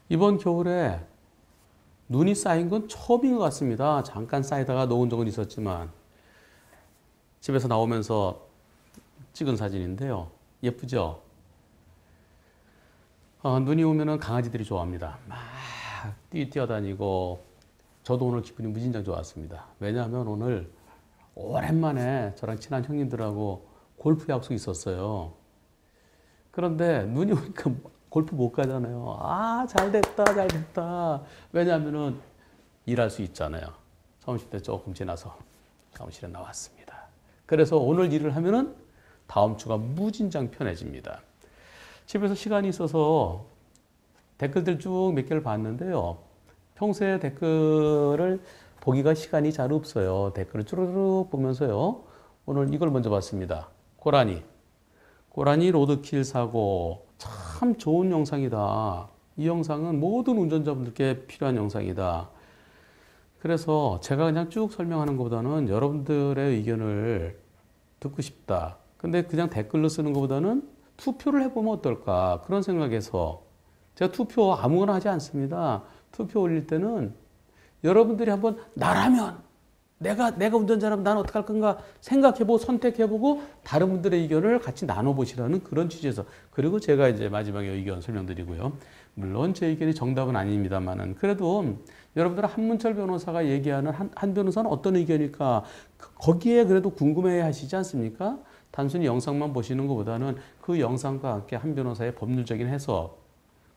이번 겨울에 눈이 쌓인 건 처음인 것 같습니다. 잠깐 쌓이다가 녹은 적은 있었지만 집에서 나오면서 찍은 사진인데요. 예쁘죠? 눈이 오면은 강아지들이 좋아합니다. 막 뛰어다니고 저도 오늘 기분이 무진장 좋았습니다. 왜냐하면 오늘 오랜만에 저랑 친한 형님들하고 골프 약속이 있었어요. 그런데 눈이 오니까 골프 못 가잖아요. 아, 잘 됐다, 잘 됐다. 왜냐하면은 일할 수 있잖아요. 점심때 조금 지나서 사무실에 나왔습니다. 그래서 오늘 일을 하면은 다음 주가 무진장 편해집니다. 집에서 시간이 있어서 댓글들 쭉 몇 개를 봤는데요. 평소에 댓글을 보기가 시간이 잘 없어요. 댓글을 쭈르륵 보면서요. 오늘 이걸 먼저 봤습니다. 고라니 로드킬 사고 참 좋은 영상이다. 이 영상은 모든 운전자분들께 필요한 영상이다. 그래서 제가 그냥 쭉 설명하는 것보다는 여러분들의 의견을 듣고 싶다. 근데 그냥 댓글로 쓰는 것보다는 투표를 해보면 어떨까 그런 생각에서 제가 투표 아무거나 하지 않습니다. 투표 올릴 때는 여러분들이 한번 나라면 내가 운전자라면 나는 어떻게 할 건가 생각해보고 선택해보고 다른 분들의 의견을 같이 나눠보시라는 그런 취지에서 그리고 제가 이제 마지막에 의견 설명드리고요. 물론 제 의견이 정답은 아닙니다만은 그래도 여러분들 한문철 변호사가 얘기하는 한 변호사는 어떤 의견일까 거기에 그래도 궁금해 하시지 않습니까? 단순히 영상만 보시는 것보다는 그 영상과 함께 한 변호사의 법률적인 해석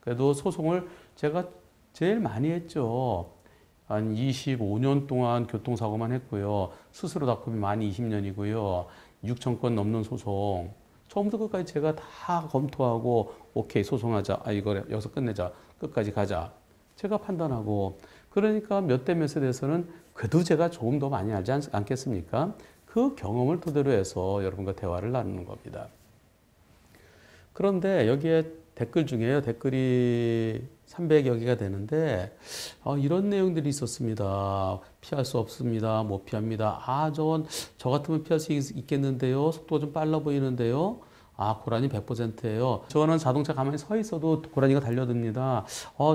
그래도 소송을 제가 제일 많이 했죠. 한 25년 동안 교통사고만 했고요. 스스로 다툼이 만 20년이고요. 6천 건 넘는 소송. 처음부터 끝까지 제가 다 검토하고 오케이 소송하자. 이거 여기서 끝내자. 끝까지 가자. 제가 판단하고 그러니까 몇 대 몇에 대해서는 그래도 제가 조금 더 많이 알지 않겠습니까? 그 경험을 토대로 해서 여러분과 대화를 나누는 겁니다. 그런데 여기에 댓글 중에요. 댓글이 300여 개가 되는데 이런 내용들이 있었습니다. 피할 수 없습니다. 못 피합니다. 저 같으면 피할 수 있겠는데요. 속도가 좀 빨라 보이는데요. 고라니 100%예요. 저는 자동차 가만히 서 있어도 고라니가 달려듭니다.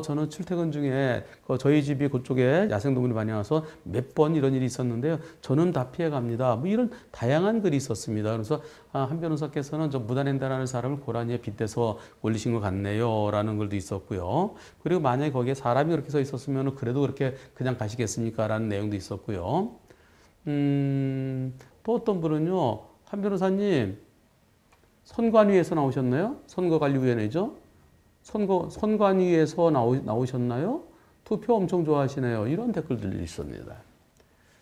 저는 출퇴근 중에 저희 집이 그쪽에 야생동물이 많이 와서 몇 번 이런 일이 있었는데요. 저는 다 피해갑니다. 뭐 이런 다양한 글이 있었습니다. 그래서 한 변호사께서는 저 무단횡단하는 사람을 고라니에 빗대서 올리신 것 같네요. 라는 글도 있었고요. 그리고 만약에 거기에 사람이 그렇게 서 있었으면 그래도 그렇게 그냥 가시겠습니까? 라는 내용도 있었고요. 또 어떤 분은요. 한 변호사님 선관위에서 나오셨나요? 선거관리위원회죠. 선관위에서 나오셨나요? 투표 엄청 좋아하시네요. 이런 댓글들이 있습니다.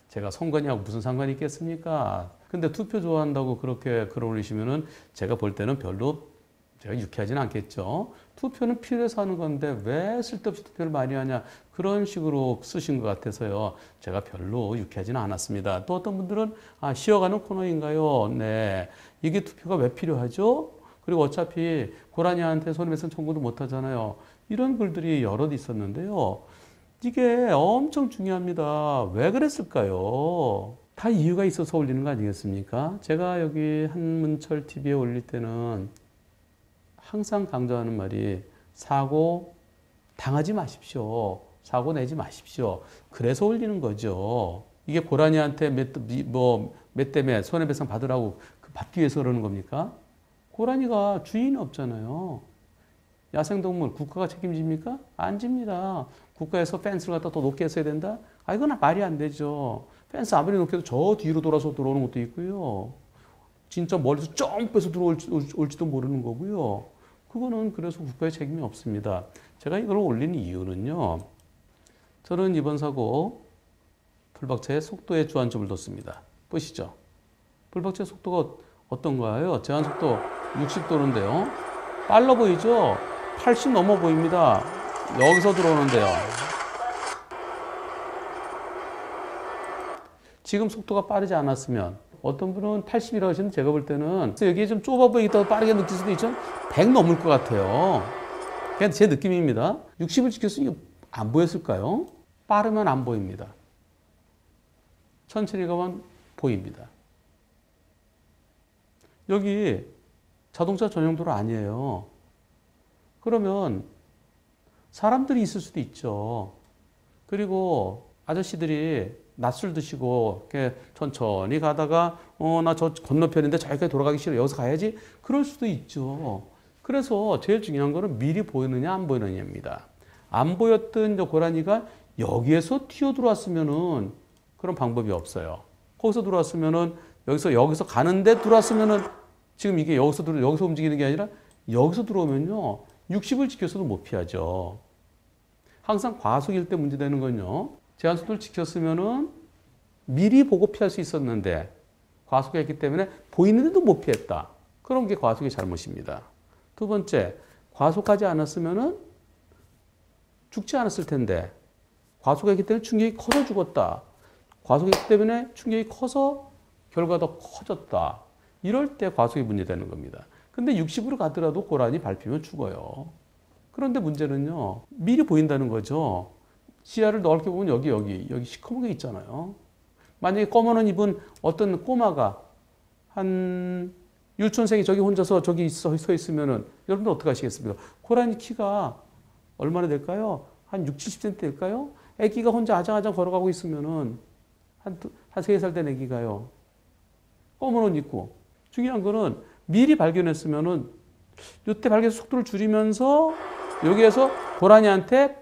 제가 선관위하고 무슨 상관이 있겠습니까? 근데 투표 좋아한다고 그렇게 글 올리시면은 제가 볼 때는 별로 제가 유쾌하지는 않겠죠. 투표는 필요해서 하는 건데 왜 쓸데없이 투표를 많이 하냐 그런 식으로 쓰신 것 같아서요. 제가 별로 유쾌하지는 않았습니다. 또 어떤 분들은 쉬어가는 코너인가요? 네, 이게 투표가 왜 필요하죠? 그리고 어차피 고라니한테 손해배상 청구도 못 하잖아요. 이런 글들이 여럿 있었는데요. 이게 엄청 중요합니다. 왜 그랬을까요? 다 이유가 있어서 올리는 거 아니겠습니까? 제가 여기 한문철 TV에 올릴 때는 항상 강조하는 말이 사고 당하지 마십시오. 사고 내지 마십시오. 그래서 올리는 거죠. 이게 고라니한테 몇 대몇 손해배상 받으라고 받기 위해서 그러는 겁니까? 고라니가 주인이 없잖아요. 야생동물 국가가 책임집니까? 안 집니다. 국가에서 펜스를 갖다 더 높게 했어야 된다? 이건 말이 안 되죠. 펜스 아무리 높게 해도 저 뒤로 돌아서 들어오는 것도 있고요. 진짜 멀리서 점프해서 들어올지도 모르는 거고요. 그거는 그래서 국가의 책임이 없습니다. 제가 이걸 올린 이유는요. 저는 이번 사고 불박차의 속도에 주안점을 뒀습니다. 보시죠. 불박차의 속도가 어떤가요? 제한속도 60도인데요. 빨라 보이죠? 80 넘어 보입니다. 여기서 들어오는데요. 지금 속도가 빠르지 않았으면 어떤 분은 80이라고 하시는데 제가 볼 때는 여기 좀 좁아 보이기도 빠르게 느낄 수도 있죠. 100 넘을 것 같아요. 그냥 제 느낌입니다. 60을 지켰으니 안 보였을까요? 빠르면 안 보입니다. 천천히 가면 보입니다. 여기 자동차 전용 도로 아니에요. 그러면 사람들이 있을 수도 있죠. 그리고 아저씨들이 낮술 드시고 이렇게 천천히 가다가 나 저 건너편인데 저기까지 돌아가기 싫어. 여기서 가야지. 그럴 수도 있죠. 그래서 제일 중요한 거는 미리 보이느냐 안 보이느냐입니다. 안 보였던 저 고라니가 여기에서 튀어 들어왔으면은 그런 방법이 없어요. 거기서 들어왔으면은 여기서 가는데 들어왔으면은 지금 이게 여기서 움직이는 게 아니라 여기서 들어오면요 60을 지켰어도 못 피하죠. 항상 과속일 때 문제되는 건요. 제한속도를 지켰으면은 미리 보고 피할 수 있었는데 과속했기 때문에 보이는데도 못 피했다. 그런 게 과속의 잘못입니다. 두 번째, 과속하지 않았으면은 죽지 않았을 텐데 과속했기 때문에 충격이 커서 죽었다. 과속했기 때문에 충격이 커서 결과가 더 커졌다. 이럴 때 과속이 문제되는 겁니다. 근데 60으로 가더라도 고라니 밟히면 죽어요. 그런데 문제는요. 미리 보인다는 거죠. 시야를 넓게 보면 여기 시커먼 게 있잖아요. 만약에 검은 옷 입은 어떤 꼬마가 한 유치원생이 저기 혼자서 저기 서 있으면은 여러분들 어떻게 하시겠습니까? 고라니 키가 얼마나 될까요? 한 6, 70cm 될까요? 애기가 혼자 아장아장 걸어가고 있으면은 한 3살 된 애기가요. 검은 옷 입고. 중요한 거는 미리 발견했으면은 이때 발견해서 속도를 줄이면서 여기에서 고라니한테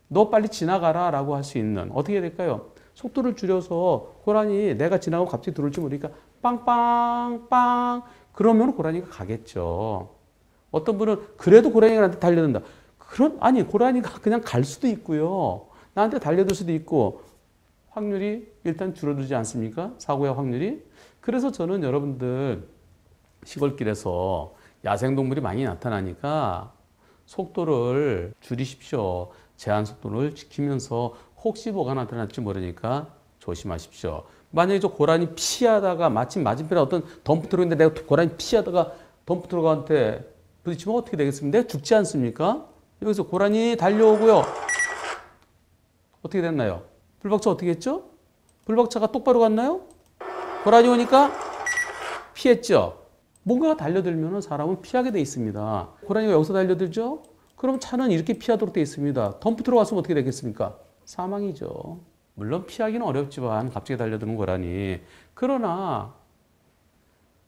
너 빨리 지나가라 라고 할 수 있는 어떻게 될까요? 속도를 줄여서 고라니 내가 지나가고 갑자기 들어올지 모르니까 빵빵빵 그러면 고라니가 가겠죠. 어떤 분은 그래도 고라니가 나한테 달려든다. 아니 고라니가 그냥 갈 수도 있고요. 나한테 달려들 수도 있고 확률이 일단 줄어들지 않습니까? 사고의 확률이. 그래서 저는 여러분들 시골길에서 야생동물이 많이 나타나니까 속도를 줄이십시오. 제한 속도를 지키면서 혹시 뭐가 나타날지 모르니까 조심하십시오. 만약에 저 고라니 피하다가 마침 맞은편에 어떤 덤프트럭인데 내가 고라니 피하다가 덤프트럭한테 부딪히면 어떻게 되겠습니까? 내가 죽지 않습니까? 여기서 고라니 달려오고요. 어떻게 됐나요? 불박차 어떻게 했죠? 불박차가 똑바로 갔나요? 고라니 오니까 피했죠. 뭔가가 달려들면 사람은 피하게 돼 있습니다. 고라니가 여기서 달려들죠? 그럼 차는 이렇게 피하도록 돼 있습니다. 덤프트럭 왔으면 어떻게 되겠습니까? 사망이죠. 물론 피하기는 어렵지만 갑자기 달려드는 고라니. 그러나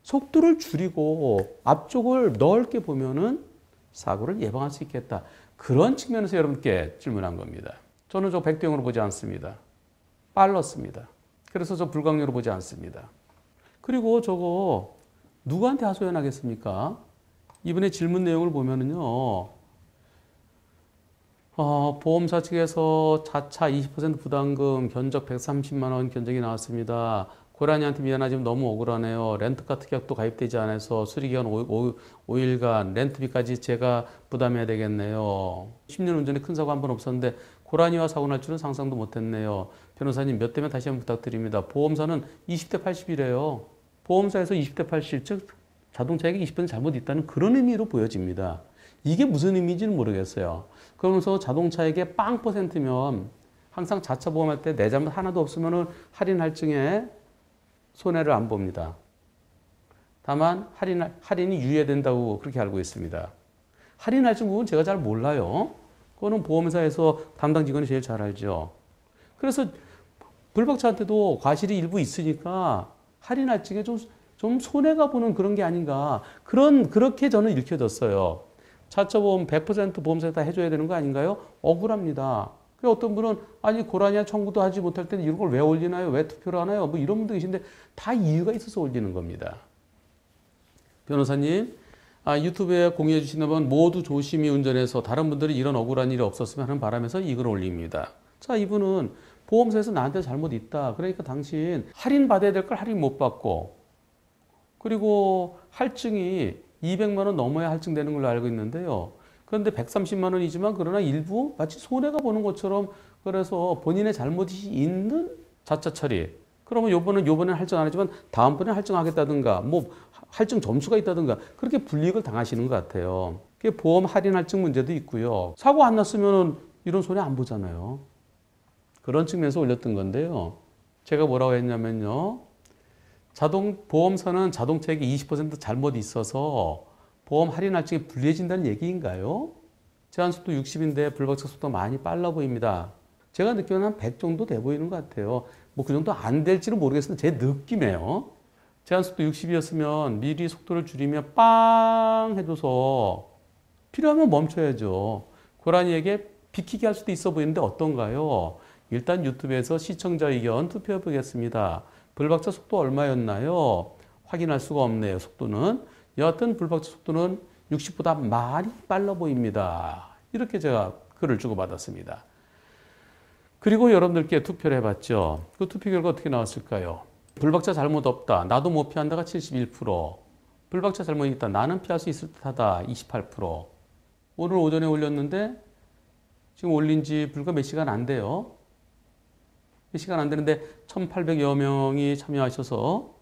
속도를 줄이고 앞쪽을 넓게 보면은 사고를 예방할 수 있겠다. 그런 측면에서 여러분께 질문한 겁니다. 저는 저 백도형으로 보지 않습니다. 빨랐습니다. 그래서 저 불광료로 보지 않습니다. 그리고 저거 누구한테 하소연하겠습니까? 이번에 질문 내용을 보면은요. 보험사 측에서 자차 20% 부담금 견적 130만 원 견적이 나왔습니다. 고라니한테 미안하지만 너무 억울하네요. 렌트카 특약도 가입되지 않아서 수리기간 5일간 렌트비까지 제가 부담해야 되겠네요. 10년 운전에 큰 사고 한 번 없었는데 고라니와 사고 날 줄은 상상도 못했네요. 변호사님 몇 대면 다시 한번 부탁드립니다. 보험사는 20대 80이래요. 보험사에서 20대 80, 즉 자동차에게 20% 잘못 있다는 그런 의미로 보여집니다. 이게 무슨 의미인지는 모르겠어요. 그러면서 자동차에게 빵 %면 항상 자차 보험할 때 내 잘못 하나도 없으면 할인 할증에 손해를 안 봅니다. 다만 할인이 유예된다고 그렇게 알고 있습니다. 할인 할증 부분 제가 잘 몰라요. 그거는 보험사에서 담당 직원이 제일 잘 알죠. 그래서 불박차한테도 과실이 일부 있으니까 할인 할증에 좀 손해가 보는 그런 게 아닌가. 그렇게 저는 읽혀졌어요. 자차 보험 100% 보험사에 다 해줘야 되는 거 아닌가요? 억울합니다. 그 어떤 분은 아니 고라니아 청구도 하지 못할 때는 이런 걸 왜 올리나요? 왜 투표를 하나요? 뭐 이런 분도 계신데 다 이유가 있어서 올리는 겁니다. 변호사님, 유튜브에 공유해 주시는 분 모두 조심히 운전해서 다른 분들이 이런 억울한 일이 없었으면 하는 바람에서 이 글을 올립니다. 자, 이분은 보험사에서 나한테 잘못 있다. 그러니까 당신 할인 받아야 될 걸 할인 못 받고 그리고 할증이 200만 원 넘어야 할증되는 걸로 알고 있는데요. 그런데 130만 원이지만 그러나 일부 마치 손해가 보는 것처럼 그래서 본인의 잘못이 있는 자차 처리. 그러면 요번엔 할증 안 하지만 다음번에 할증하겠다든가 뭐 할증 점수가 있다든가 그렇게 불이익을 당하시는 것 같아요. 그게 보험 할인 할증 문제도 있고요. 사고 안 났으면 이런 손해 안 보잖아요. 그런 측면에서 올렸던 건데요. 제가 뭐라고 했냐면요. 보험사는 자동차에게 20% 잘못이 있어서 보험 할인 할증이 불리해진다는 얘기인가요? 제한속도 60인데 불박차 속도가 많이 빨라 보입니다. 제가 느끼면 한 100 정도 돼 보이는 것 같아요. 뭐 그 정도 안 될지는 모르겠는데 제 느낌이에요. 제한속도 60이었으면 미리 속도를 줄이며 빵 해줘서 필요하면 멈춰야죠. 고라니에게 비키게 할 수도 있어 보이는데 어떤가요? 일단 유튜브에서 시청자 의견 투표해 보겠습니다. 불박차 속도 얼마였나요? 확인할 수가 없네요. 속도는. 여하튼 불박차 속도는 60보다 많이 빨라 보입니다. 이렇게 제가 글을 주고받았습니다. 그리고 여러분들께 투표를 해봤죠. 그 투표 결과 어떻게 나왔을까요? 불박차 잘못 없다. 나도 못 피한다가 71%. 불박차 잘못 있다. 나는 피할 수 있을 듯하다. 28%. 오늘 오전에 올렸는데 지금 올린 지 불과 몇 시간 안 돼요. 몇 시간 안 되는데 1,800여 명이 참여하셔서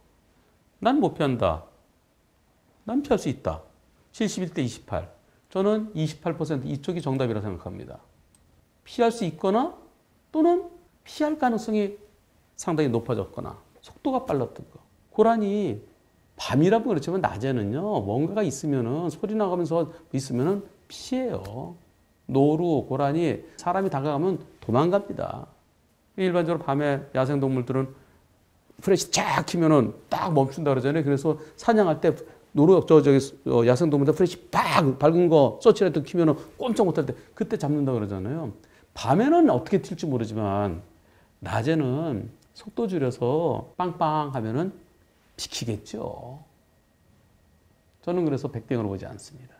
난 못 피한다. 난 피할 수 있다. 71대 28. 저는 28% 이쪽이 정답이라고 생각합니다. 피할 수 있거나 또는 피할 가능성이 상당히 높아졌거나 속도가 빨랐던 거. 고라니 밤이라면 그렇지만 낮에는요. 뭔가가 있으면은 소리 나가면서 있으면은 피해요. 노루, 고라니 사람이 다가가면 도망갑니다. 일반적으로 밤에 야생동물들은 프레시 쫙 키면은 딱 멈춘다 그러잖아요. 그래서 사냥할 때 야생동물들 프레시 팍 밝은 거 서치라이트 키면은 꼼짝 못할 때 그때 잡는다 그러잖아요. 밤에는 어떻게 튈지 모르지만 낮에는 속도 줄여서 빵빵 하면은 비키겠죠. 저는 그래서 백등으로 보지 않습니다.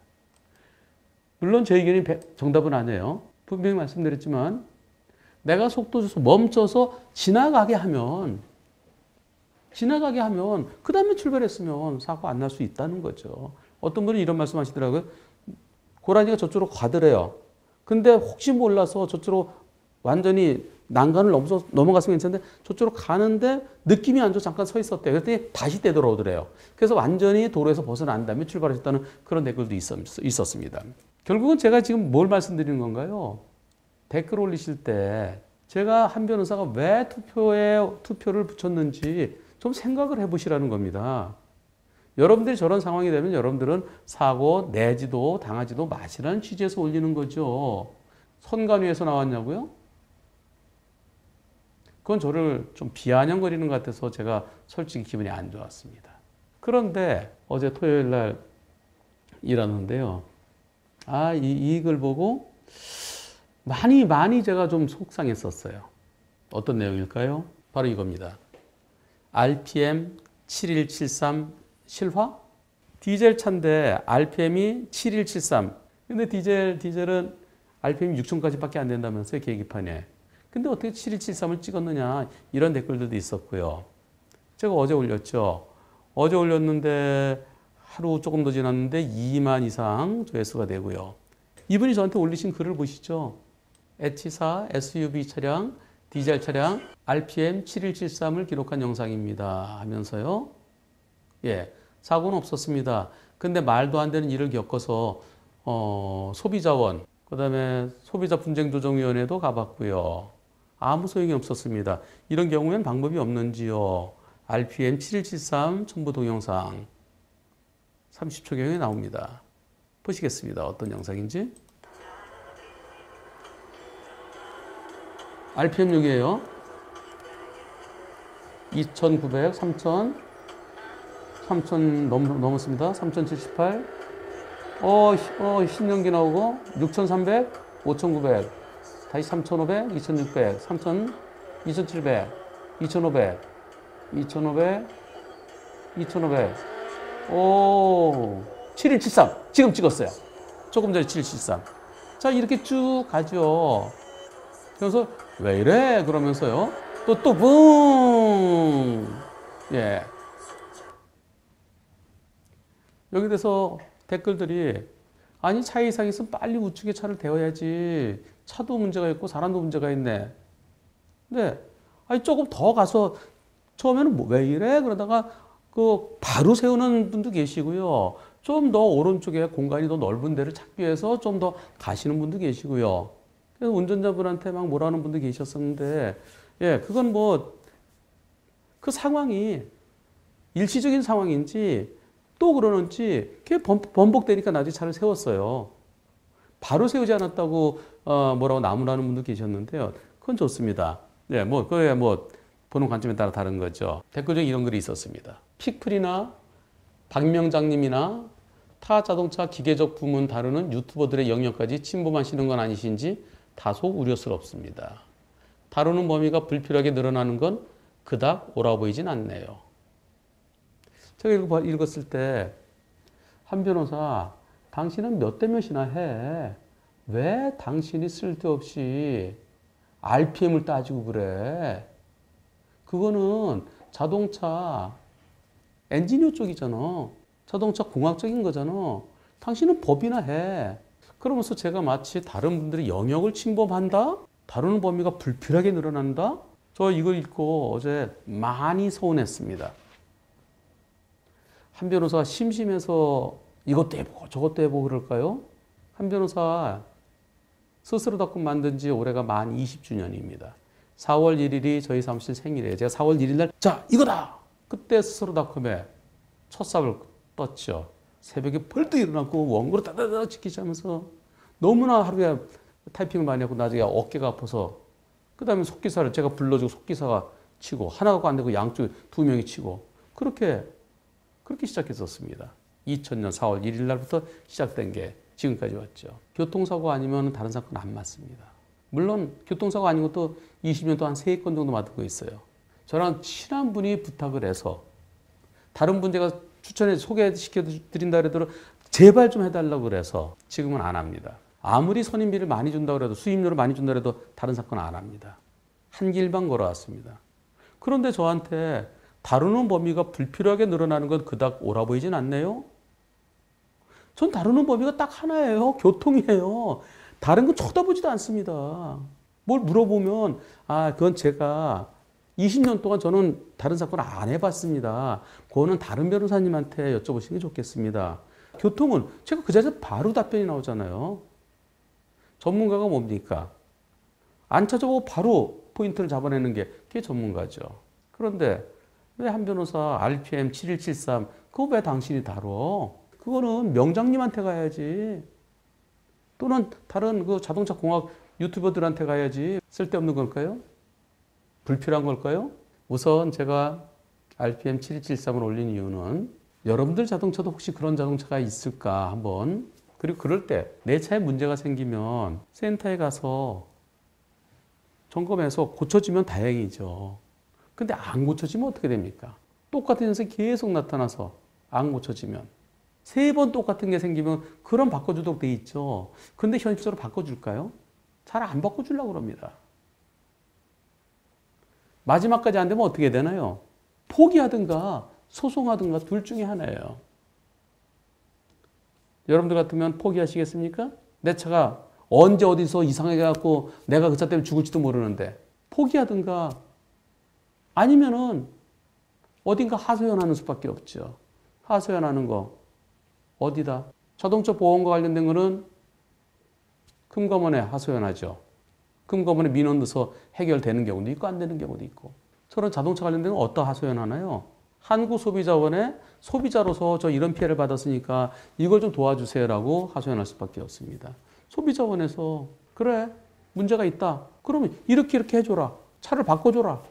물론 제 의견이 정답은 아니에요. 분명히 말씀드렸지만 내가 속도 줘서 멈춰서 지나가게 하면 그 다음에 출발했으면 사고 안 날 수 있다는 거죠. 어떤 분은 이런 말씀 하시더라고요. 고라니가 저쪽으로 가더래요. 근데 혹시 몰라서 저쪽으로 완전히 난간을 넘어갔으면 괜찮은데 저쪽으로 가는데 느낌이 안 좋아 잠깐 서 있었대요. 그랬더니 다시 되돌아오더래요. 그래서 완전히 도로에서 벗어난 다음에 출발하셨다는 그런 댓글도 있었습니다. 결국은 제가 지금 뭘 말씀드리는 건가요? 댓글 올리실 때 제가 한 변호사가 왜 투표를 붙였는지 좀 생각을 해보시라는 겁니다. 여러분들이 저런 상황이 되면 여러분들은 사고 내지도 당하지도 마시라는 취지에서 올리는 거죠. 선관위에서 나왔냐고요? 그건 저를 좀 비아냥거리는 것 같아서 제가 솔직히 기분이 안 좋았습니다. 그런데 어제 토요일 날 일하는데요. 이 글 보고 많이 제가 좀 속상했었어요. 어떤 내용일까요? 바로 이겁니다. RPM 7173 실화? 디젤 차인데 RPM이 7173. 근데 디젤은 RPM이 6,000까지밖에 안 된다면서요, 계기판에. 근데 어떻게 7173을 찍었느냐, 이런 댓글들도 있었고요. 제가 어제 올렸죠. 어제 올렸는데 하루 조금 더 지났는데 2만 이상 조회수가 되고요. 이분이 저한테 올리신 글을 보시죠. H사 SUV 차량, 디젤 차량 RPM 7173을 기록한 영상입니다 하면서요. 예, 사고는 없었습니다. 근데 말도 안 되는 일을 겪어서 소비자원, 그다음에 소비자분쟁조정위원회도 가봤고요. 아무 소용이 없었습니다. 이런 경우엔 방법이 없는지요. RPM 7173 첨부 동영상 30초경에 나옵니다. 보시겠습니다. 어떤 영상인지. RPM 6이에요. 2,900, 3,000, 3,000 넘었습니다. 3,078. 신연기 나오고 6,300, 5,900, 다시 3,500, 2,600, 3,000, 2,700, 2,500, 2,500, 2,500. 7173. 지금 찍었어요. 조금 전에 7173. 자, 이렇게 쭉 가죠. 그래서 왜 이래? 그러면서요. 또 붕! 예. 여기 대해서 댓글들이 아니 차 이상 있으면 빨리 우측에 차를 대어야지. 차도 문제가 있고 사람도 문제가 있네. 근데 아니 조금 더 가서 처음에는 뭐 왜 이래? 그러다가 그 바로 세우는 분도 계시고요. 좀 더 오른쪽에 공간이 더 넓은 데를 찾기 위해서 좀 더 가시는 분도 계시고요. 그래서 운전자분한테 막 뭐라는 분도 계셨었는데, 예, 그건 뭐 그 상황이 일시적인 상황인지 또 그러는지 그게 번복되니까 나중에 차를 세웠어요. 바로 세우지 않았다고 뭐라고 나무라는 분도 계셨는데요. 그건 좋습니다. 네, 뭐 그게 뭐 보는 관점에 따라 다른 거죠. 댓글 중에 이런 글이 있었습니다. 픽플이나 박명장님이나 타 자동차 기계적 부문 다루는 유튜버들의 영역까지 침범하시는 건 아니신지 다소 우려스럽습니다. 다루는 범위가 불필요하게 늘어나는 건 그닥 옳아 보이진 않네요. 제가 읽었을 때 한 변호사, 당신은 몇 대 몇이나 해. 왜 당신이 쓸데없이 RPM을 따지고 그래? 그거는 자동차 엔지니어 쪽이잖아. 자동차 공학적인 거잖아. 당신은 법이나 해. 그러면서 제가 마치 다른 분들의 영역을 침범한다? 다루는 범위가 불필요하게 늘어난다? 저 이걸 읽고 어제 많이 서운했습니다. 한 변호사가 심심해서 이것도 해보고 저것도 해보고 그럴까요? 한 변호사 스스로닷컴 만든 지 올해가 만 20주년입니다. 4월 1일이 저희 사무실 생일이에요. 제가 4월 1일 날 자 이거다! 그때 스스로닷컴에 첫 삽을 떴죠. 새벽에 벌떡 일어나고 원고를 따다다다 찍기 하면서 너무나 하루에 타이핑을 많이 하고 나중에 어깨가 아파서 그 다음에 속기사를 제가 불러주고 속기사가 치고 하나가 안 되고 양쪽 두 명이 치고 그렇게 시작했었습니다. 2000년 4월 1일 날부터 시작된 게 지금까지 왔죠. 교통사고 아니면 다른 사건 안 맞습니다. 물론 교통사고 아닌 것도 20년 동안 3건 정도 맡은 거 있어요. 저랑 친한 분이 부탁을 해서 다른 분 제가 추천해 소개시켜 드린다 그래도 제발 좀 해달라고 그래서 지금은 안 합니다. 아무리 선임비를 많이 준다고 해도 수임료를 많이 준다 해도 다른 사건 안 합니다. 한 길만 걸어왔습니다. 그런데 저한테 다루는 범위가 불필요하게 늘어나는 건 그닥 옳아 보이진 않네요. 전 다루는 범위가 딱 하나예요. 교통이에요. 다른 건 쳐다보지도 않습니다. 뭘 물어보면 그건 제가 20년 동안 저는 다른 사건 안 해봤습니다. 그거는 다른 변호사님한테 여쭤보시는 게 좋겠습니다. 교통은 제가 그 자리에서 바로 답변이 나오잖아요. 전문가가 뭡니까? 안 찾아보고 바로 포인트를 잡아내는 게 그게 전문가죠. 그런데 왜 한 변호사 RPM 7173 그거 왜 당신이 다뤄? 그거는 명장님한테 가야지. 또는 다른 그 자동차 공학 유튜버들한테 가야지. 쓸데없는 걸까요? 불필요한 걸까요? 우선 제가 RPM 7173을 올린 이유는 여러분들 자동차도 혹시 그런 자동차가 있을까 한번, 그리고 그럴 때 내 차에 문제가 생기면 센터에 가서 점검해서 고쳐지면 다행이죠. 근데 안 고쳐지면 어떻게 됩니까? 똑같은 현상이 계속 나타나서 안 고쳐지면 3번 똑같은 게 생기면 그럼 바꿔주도록 돼 있죠. 근데 현실적으로 바꿔줄까요? 잘 안 바꿔주려고 그럽니다. 마지막까지 안 되면 어떻게 되나요? 포기하든가 소송하든가 둘 중에 하나예요. 여러분들 같으면 포기하시겠습니까? 내 차가 언제 어디서 이상하게 갖고 내가 그 차 때문에 죽을지도 모르는데 포기하든가 아니면은 어딘가 하소연하는 수밖에 없죠. 하소연하는 거 어디다? 자동차 보험과 관련된 거는 금감원에 하소연하죠. 금감원에 민원 넣어서 해결되는 경우도 있고 안 되는 경우도 있고. 저는 자동차 관련된 건 어디다 하소연하나요? 한국소비자원에 소비자로서 저 이런 피해를 받았으니까 이걸 좀 도와주세요라고 하소연할 수밖에 없습니다. 소비자원에서 그래 문제가 있다. 그러면 이렇게 해줘라. 차를 바꿔줘라.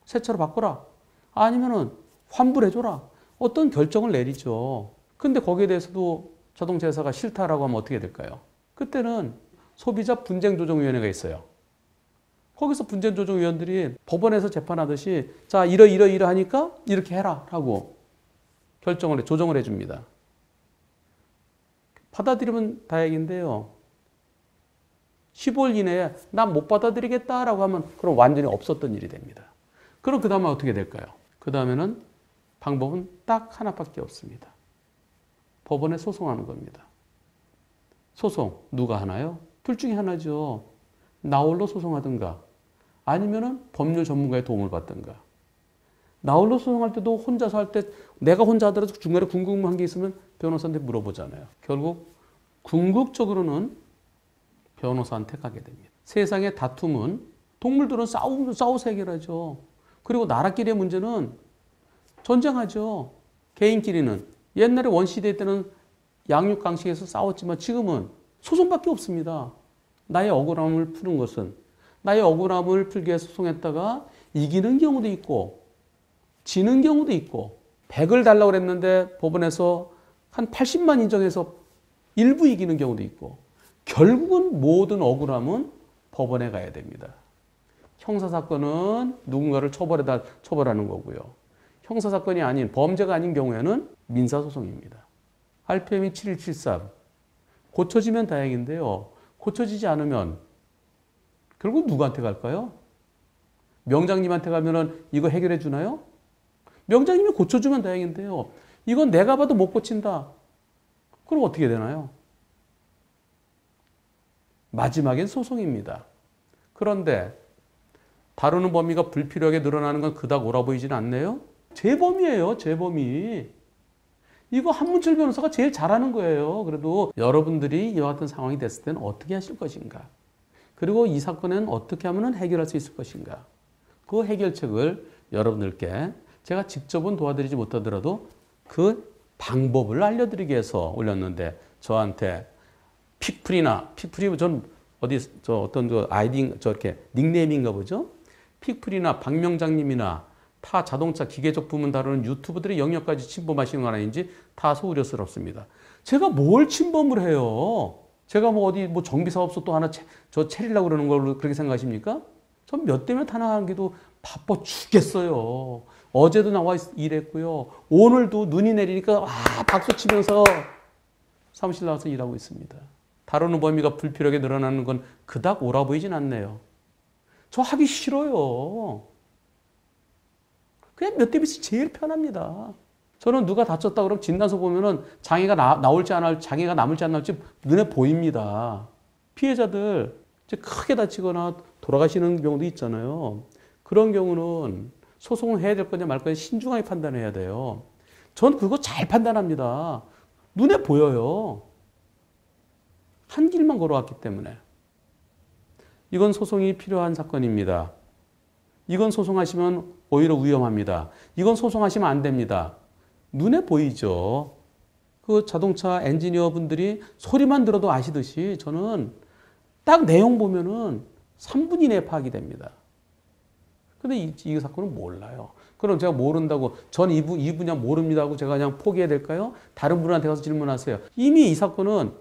새 차로 바꿔라. 아니면은 환불해줘라. 어떤 결정을 내리죠. 근데 거기에 대해서도 자동차 회사가 싫다라고 하면 어떻게 될까요? 그때는 소비자 분쟁조정위원회가 있어요. 거기서 분쟁조정위원들이 법원에서 재판하듯이 자 이러하니까 이렇게 해라 라고 조정을 해줍니다. 받아들이면 다행인데요. 15일 이내에 난 못 받아들이겠다라고 하면 그럼 완전히 없었던 일이 됩니다. 그럼 그 다음에 어떻게 될까요? 그 다음에는 방법은 딱 하나밖에 없습니다. 법원에 소송하는 겁니다. 소송 누가 하나요? 둘 중에 하나죠. 나 홀로 소송하든가 아니면은 법률 전문가의 도움을 받든가. 나 홀로 소송할 때도 혼자서 할 때 내가 혼자 하더라도 중간에 궁금한 게 있으면 변호사한테 물어보잖아요. 결국 궁극적으로는 변호사한테 가게 됩니다. 세상의 다툼은 동물들은 싸워서 해결하죠. 그리고 나라끼리의 문제는 전쟁하죠. 개인끼리는 옛날에 원시대 때는 양육강식에서 싸웠지만 지금은 소송밖에 없습니다. 나의 억울함을 푸는 것은 나의 억울함을 풀기 위해 소송했다가 이기는 경우도 있고 지는 경우도 있고 100을 달라고 그랬는데 법원에서 한 80만 인정해서 일부 이기는 경우도 있고 결국은 모든 억울함은 법원에 가야 됩니다. 형사사건은 누군가를 처벌하는 거고요. 형사사건이 아닌 범죄가 아닌 경우에는 민사소송입니다. RPM이 7173 고쳐지면 다행인데요. 고쳐지지 않으면 결국 누구한테 갈까요? 명장님한테 가면은 이거 해결해 주나요? 명장님이 고쳐주면 다행인데요. 이건 내가 봐도 못 고친다. 그럼 어떻게 되나요? 마지막엔 소송입니다. 그런데 다루는 범위가 불필요하게 늘어나는 건 그닥 옳아 보이지는 않네요. 재범이에요, 재범이. 이거 한문철 변호사가 제일 잘하는 거예요. 그래도 여러분들이 이와 같은 상황이 됐을 때는 어떻게 하실 것인가? 그리고 이 사건은 어떻게 하면 해결할 수 있을 것인가? 그 해결책을 여러분들께 제가 직접은 도와드리지 못하더라도 그 방법을 알려드리기 위해서 올렸는데 저한테 픽프리 전 어디 어떤 아이디 저렇게 닉네임인가 보죠? 픽프리나 박명장님이나 타 자동차 기계적 부문 다루는 유튜브들의 영역까지 침범하시는 건 아닌지 다소 우려스럽습니다. 제가 뭘 침범을 해요? 제가 뭐 어디 뭐 정비사업소 또 하나 차리려고 그러는 걸로 그렇게 생각하십니까? 전 몇 대면 하나 하기도 바빠 죽겠어요. 어제도 나와 일했고요. 오늘도 눈이 내리니까 박수 치면서 사무실 나와서 일하고 있습니다. 다루는 범위가 불필요하게 늘어나는 건 그닥 옳아 보이진 않네요. 저 하기 싫어요. 그냥 몇 대 몇이 제일 편합니다. 저는 누가 다쳤다 그러면 진단서 보면은 장애가 나올지 안 나올지, 장애가 남을지 안 나올지 눈에 보입니다. 피해자들 이제 크게 다치거나 돌아가시는 경우도 있잖아요. 그런 경우는 소송을 해야 될 거냐 말 거냐 신중하게 판단해야 돼요. 전 그거 잘 판단합니다. 눈에 보여요. 한 길만 걸어왔기 때문에. 이건 소송이 필요한 사건입니다. 이건 소송하시면 오히려 위험합니다. 이건 소송하시면 안 됩니다. 눈에 보이죠. 그 자동차 엔지니어 분들이 소리만 들어도 아시듯이 저는 딱 내용 보면은 3분 이내에 파악이 됩니다. 근데 이 사건은 몰라요. 그럼 제가 모른다고 전 이 분야 모릅니다 하고 제가 그냥 포기해야 될까요? 다른 분한테 가서 질문하세요. 이미 이 사건은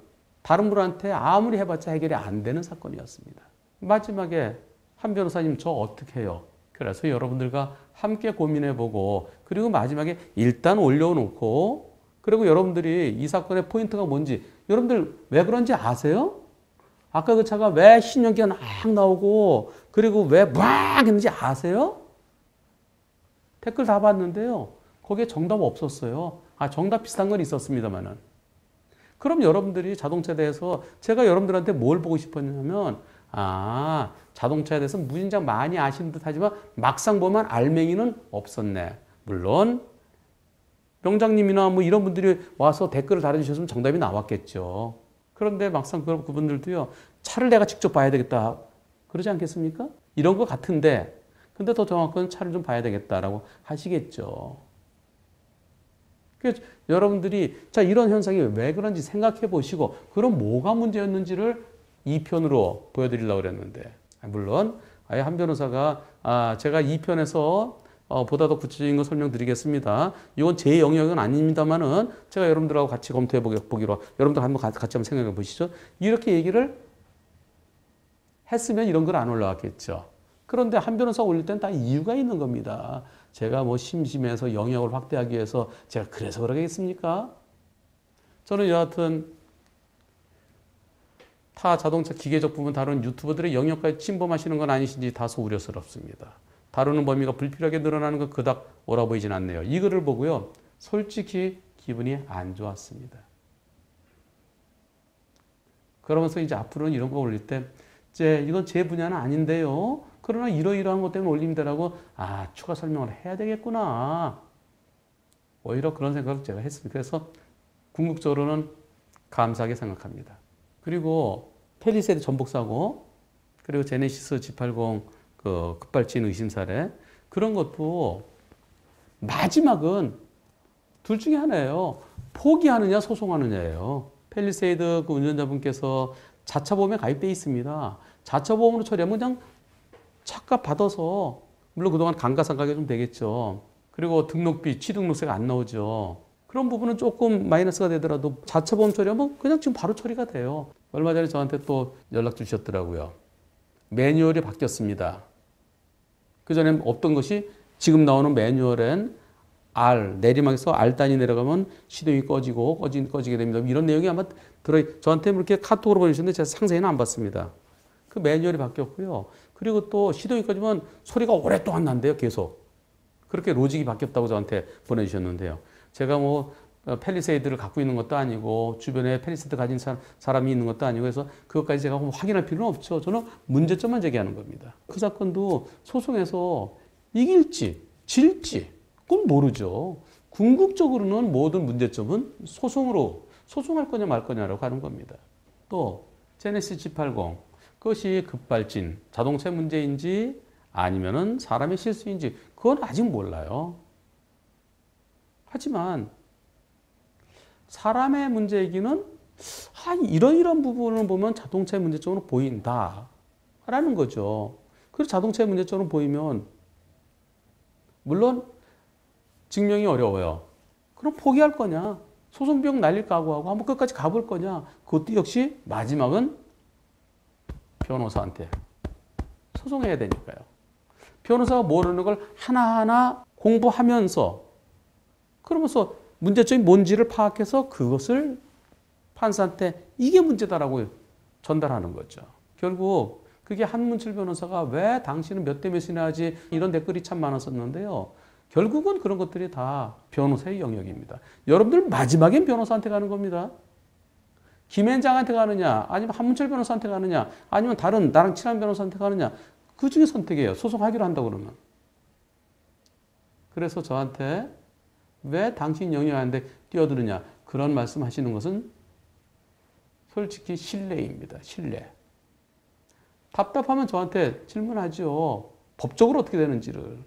다른 분한테 아무리 해봤자 해결이 안 되는 사건이었습니다. 마지막에 한 변호사님 저 어떻게 해요? 그래서 여러분들과 함께 고민해보고 그리고 마지막에 일단 올려놓고 그리고 여러분들이 이 사건의 포인트가 뭔지 여러분들 왜 그런지 아세요? 아까 그 차가 왜 신연기가 막 나오고 그리고 왜 막 했는지 아세요? 댓글 다 봤는데요. 거기에 정답 없었어요. 정답 비슷한 건 있었습니다만은. 그럼 여러분들이 자동차에 대해서 제가 여러분들한테 뭘 보고 싶었냐면 자동차에 대해서 무진장 많이 아시는 듯 하지만 막상 보면 알맹이는 없었네. 물론 명장님이나 뭐 이런 분들이 와서 댓글을 달아주셨으면 정답이 나왔겠죠. 그런데 막상 그분들도요. 차를 내가 직접 봐야 되겠다. 그러지 않겠습니까? 이런 것 같은데 근데 더 정확한 차를 좀 봐야 되겠다라고 하시겠죠. 그래서 여러분들이 자 이런 현상이 왜 그런지 생각해 보시고 그럼 뭐가 문제였는지를 2편으로 보여드리려고 그랬는데 물론 아예 한 변호사가 제가 2편에서 보다 더 구체적인 거 설명드리겠습니다. 이건 제 영역은 아닙니다만은 제가 여러분들하고 같이 검토해 보기로 여러분들 한번 같이 한번 생각해 보시죠. 이렇게 얘기를 했으면 이런 걸 안 올라왔겠죠. 그런데 한 변호사가 올릴 땐 다 이유가 있는 겁니다. 제가 뭐 심심해서 영역을 확대하기 위해서 제가 그래서 그러겠습니까? 저는 여하튼 타 자동차 기계적 부분 다루는 유튜버들의 영역까지 침범하시는 건 아니신지 다소 우려스럽습니다. 다루는 범위가 불필요하게 늘어나는 건 그닥 옳아 보이진 않네요. 이 글을 보고요. 솔직히 기분이 안 좋았습니다. 그러면서 이제 앞으로는 이런 거 올릴 때 이건 제 분야는 아닌데요. 그러나 이러이러한 것 때문에 올립니다라고 추가 설명을 해야 되겠구나. 오히려 그런 생각을 제가 했습니다. 그래서 궁극적으로는 감사하게 생각합니다. 그리고 펠리세이드 전복사고 그리고 제네시스 G80 그 급발진 의심사례 그런 것도 마지막은 둘 중에 하나예요. 포기하느냐 소송하느냐예요. 펠리세이드 그 운전자분께서 자차 보험에 가입돼 있습니다. 자차 보험으로 처리하면 그냥 차값 받아서, 물론 그동안 감가상각이 좀 되겠죠. 그리고 등록비, 취등록세가 안 나오죠. 그런 부분은 조금 마이너스가 되더라도 자차 보험 처리하면 그냥 지금 바로 처리가 돼요. 얼마 전에 저한테 또 연락 주셨더라고요. 매뉴얼이 바뀌었습니다. 그전에 없던 것이 지금 나오는 매뉴얼엔 R, 내리막에서 R 단위 내려가면 시동이 꺼지게 됩니다. 이런 내용이 아마 저한테 이렇게 카톡으로 보내주셨는데 제가 상세히는 안 봤습니다. 그 매뉴얼이 바뀌었고요. 그리고 또 시동이 꺼지면 소리가 오랫동안 난대요, 계속. 그렇게 로직이 바뀌었다고 저한테 보내주셨는데요. 제가 뭐 펠리세이드를 갖고 있는 것도 아니고 주변에 펠리세이드 가진 사람이 있는 것도 아니고 해서 그것까지 제가 확인할 필요는 없죠. 저는 문제점만 제기하는 겁니다. 그 사건도 소송에서 이길지 질지 그건 모르죠. 궁극적으로는 모든 문제점은 소송할 거냐 말 거냐라고 하는 겁니다. 또 제네시스 G80 그것이 급발진 자동차 문제인지 아니면은 사람의 실수인지 그건 아직 몰라요. 하지만 사람의 문제이기는 이런 부분을 보면 자동차의 문제점으로 보인다라는 거죠. 그리고 자동차의 문제점으로 보이면 물론 증명이 어려워요. 그럼 포기할 거냐? 소송 비용 날릴 각오하고 한번 끝까지 가볼 거냐? 그것도 역시 마지막은 변호사한테 소송해야 되니까요. 변호사가 모르는 걸 하나하나 공부하면서 그러면서 문제점이 뭔지를 파악해서 그것을 판사한테 이게 문제다라고 전달하는 거죠. 결국 그게 한문철 변호사가 왜 당신은 몇 대 몇이나 하지 이런 댓글이 참 많았었는데요. 결국은 그런 것들이 다 변호사의 영역입니다. 여러분들 마지막엔 변호사한테 가는 겁니다. 김앤장한테 가느냐 아니면 한문철 변호사한테 가느냐 아니면 다른 나랑 친한 변호사한테 가느냐 그 중에 선택이에요. 소송하기로 한다고 그러면. 그래서 저한테 왜 당신 영역하는데 뛰어드느냐 그런 말씀 하시는 것은 솔직히 신뢰입니다. 신뢰. 답답하면 저한테 질문하죠. 법적으로 어떻게 되는지를.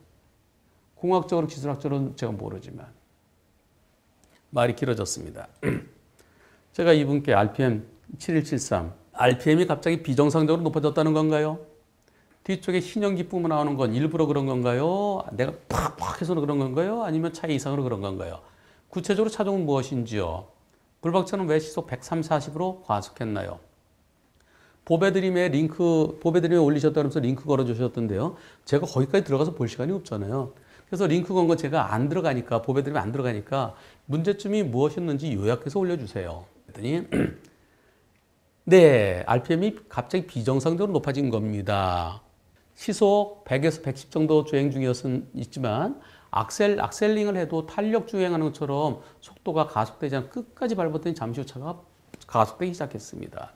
공학적으로 기술학적으로는 제가 모르지만. 말이 길어졌습니다. 제가 이분께 RPM 7173 RPM이 갑자기 비정상적으로 높아졌다는 건가요? 뒤쪽에 흰연기 뿜어 나오는 건 일부러 그런 건가요? 내가 팍팍 해서 그런 건가요? 아니면 차의 이상으로 그런 건가요? 구체적으로 차종은 무엇인지요? 불박차는 왜 시속 130, 40으로 과속했나요? 보배드림에 올리셨다면서 링크 걸어주셨던데요. 제가 거기까지 들어가서 볼 시간이 없잖아요. 그래서 링크 건 거 제가 안 들어가니까, 보배드림에 안 들어가니까 문제점이 무엇이었는지 요약해서 올려주세요. 그랬더니 네, RPM이 갑자기 비정상적으로 높아진 겁니다. 시속 100에서 110 정도 주행 중이었지만 악셀링을 해도 탄력 주행하는 것처럼 속도가 가속되지 않고 끝까지 밟았더니 잠시 후 차가 가속되기 시작했습니다.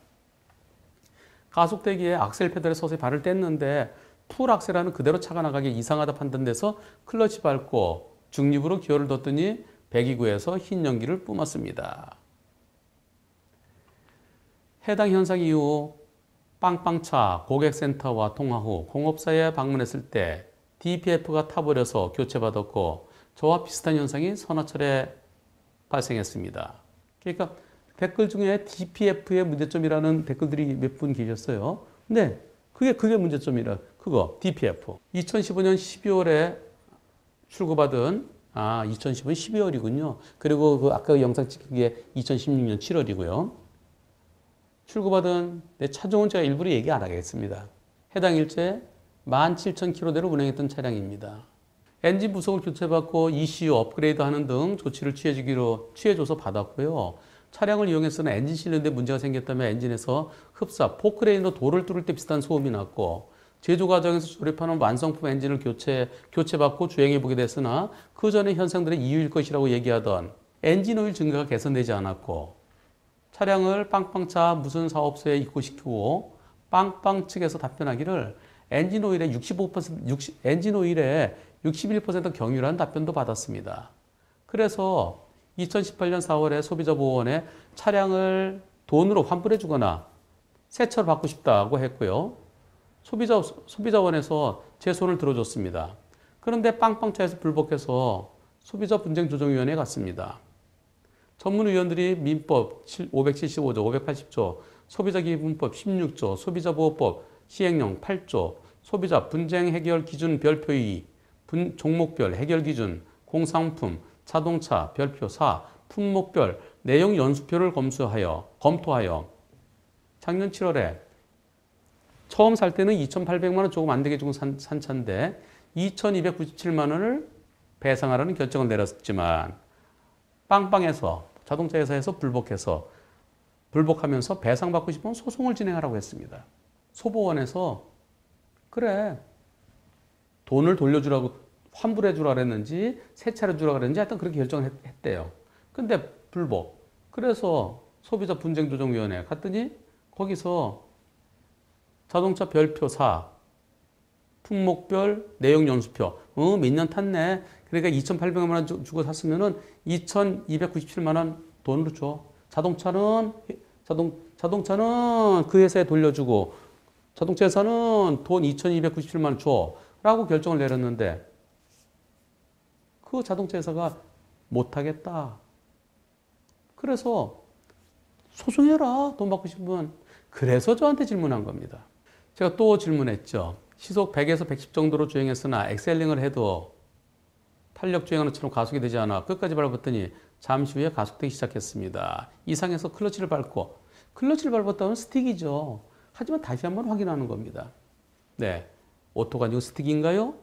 가속되기에 악셀 페달에 서서히 발을 뗐는데 풀 악셀하는 그대로 차가 나가기 이상하다 판단돼서 클러치 밟고 중립으로 기어를 뒀더니 배기구에서 흰 연기를 뿜었습니다. 해당 현상 이후 빵빵차 고객센터와 통화 후 공업사에 방문했을 때 DPF가 타버려서 교체받았고 저와 비슷한 현상이 서너 차례 발생했습니다. 그러니까 댓글 중에 DPF의 문제점이라는 댓글들이 몇 분 계셨어요. 근데 그게 문제점이라 그거 DPF. 2015년 12월에 출고받은 2015년 12월이군요. 그리고 그 아까 영상 찍힌 게 2016년 7월이고요. 출고받은 내 차종은 제가 일부러 얘기 안 하겠습니다. 해당 일체 17,000km대로 운행했던 차량입니다. 엔진 부속을 교체받고 ECU 업그레이드하는 등 조치를 취해줘서 받았고요. 차량을 이용해서는 엔진 실린더에 문제가 생겼다며 엔진에서 흡사, 포크레인으로 돌을 뚫을 때 비슷한 소음이 났고 제조 과정에서 조립하는 완성품 엔진을 교체받고 주행해보게 됐으나 그 전에 현상들의 이유일 것이라고 얘기하던 엔진 오일 증가가 개선되지 않았고 차량을 빵빵차 무슨 사업소에 입고시키고 빵빵 측에서 답변하기를 엔진 오일의 61% 경유라는 답변도 받았습니다. 그래서 2018년 4월에 소비자보호원에 차량을 돈으로 환불해 주거나 새 차로 바꾸고 싶다고 했고요. 소비자원에서 제 손을 들어줬습니다. 그런데 빵빵차에서 불복해서 소비자분쟁조정위원회에 갔습니다. 전문위원들이 민법 575조, 580조, 소비자기준법 16조, 소비자보호법 시행령 8조, 소비자 분쟁 해결 기준 별표 2, 종목별 해결 기준, 공산품, 자동차 별표 4, 품목별 내용 연수표를 검토하여 작년 7월에 처음 살 때는 2,800만 원 조금 안 되게 주고 산 차인데 2,297만 원을 배상하라는 결정을 내렸지만 빵빵해서 자동차 회사에서 불복하면서 배상받고 싶으면 소송을 진행하라고 했습니다. 소보원에서 그래 돈을 돌려주라고 환불해 주라 그랬는지 세차해 주라 그랬는지 하여튼 그렇게 결정을 했대요. 근데 불복. 그래서 소비자 분쟁조정위원회 갔더니 거기서 자동차 별표 4, 품목별 내용 연수표. 몇 년 탔네. 그러니까 2,800만 원 주고 샀으면은 2,297만 원 돈으로 줘. 자동차는 그 회사에 돌려주고 자동차 회사는 돈 2,297만 원 줘. 라고 결정을 내렸는데 그 자동차 회사가 못하겠다. 그래서 소송해라. 돈 받고 싶으면. 그래서 저한테 질문한 겁니다. 제가 또 질문했죠. 시속 100에서 110 정도로 주행했으나 엑셀링을 해도 탄력 주행하는 처럼 가속이 되지 않아 끝까지 밟았더니 잠시 후에 가속되기 시작했습니다. 이상해서 클러치를 밟았다면 스틱이죠. 하지만 다시 한번 확인하는 겁니다. 네, 오토가 아니고 스틱인가요?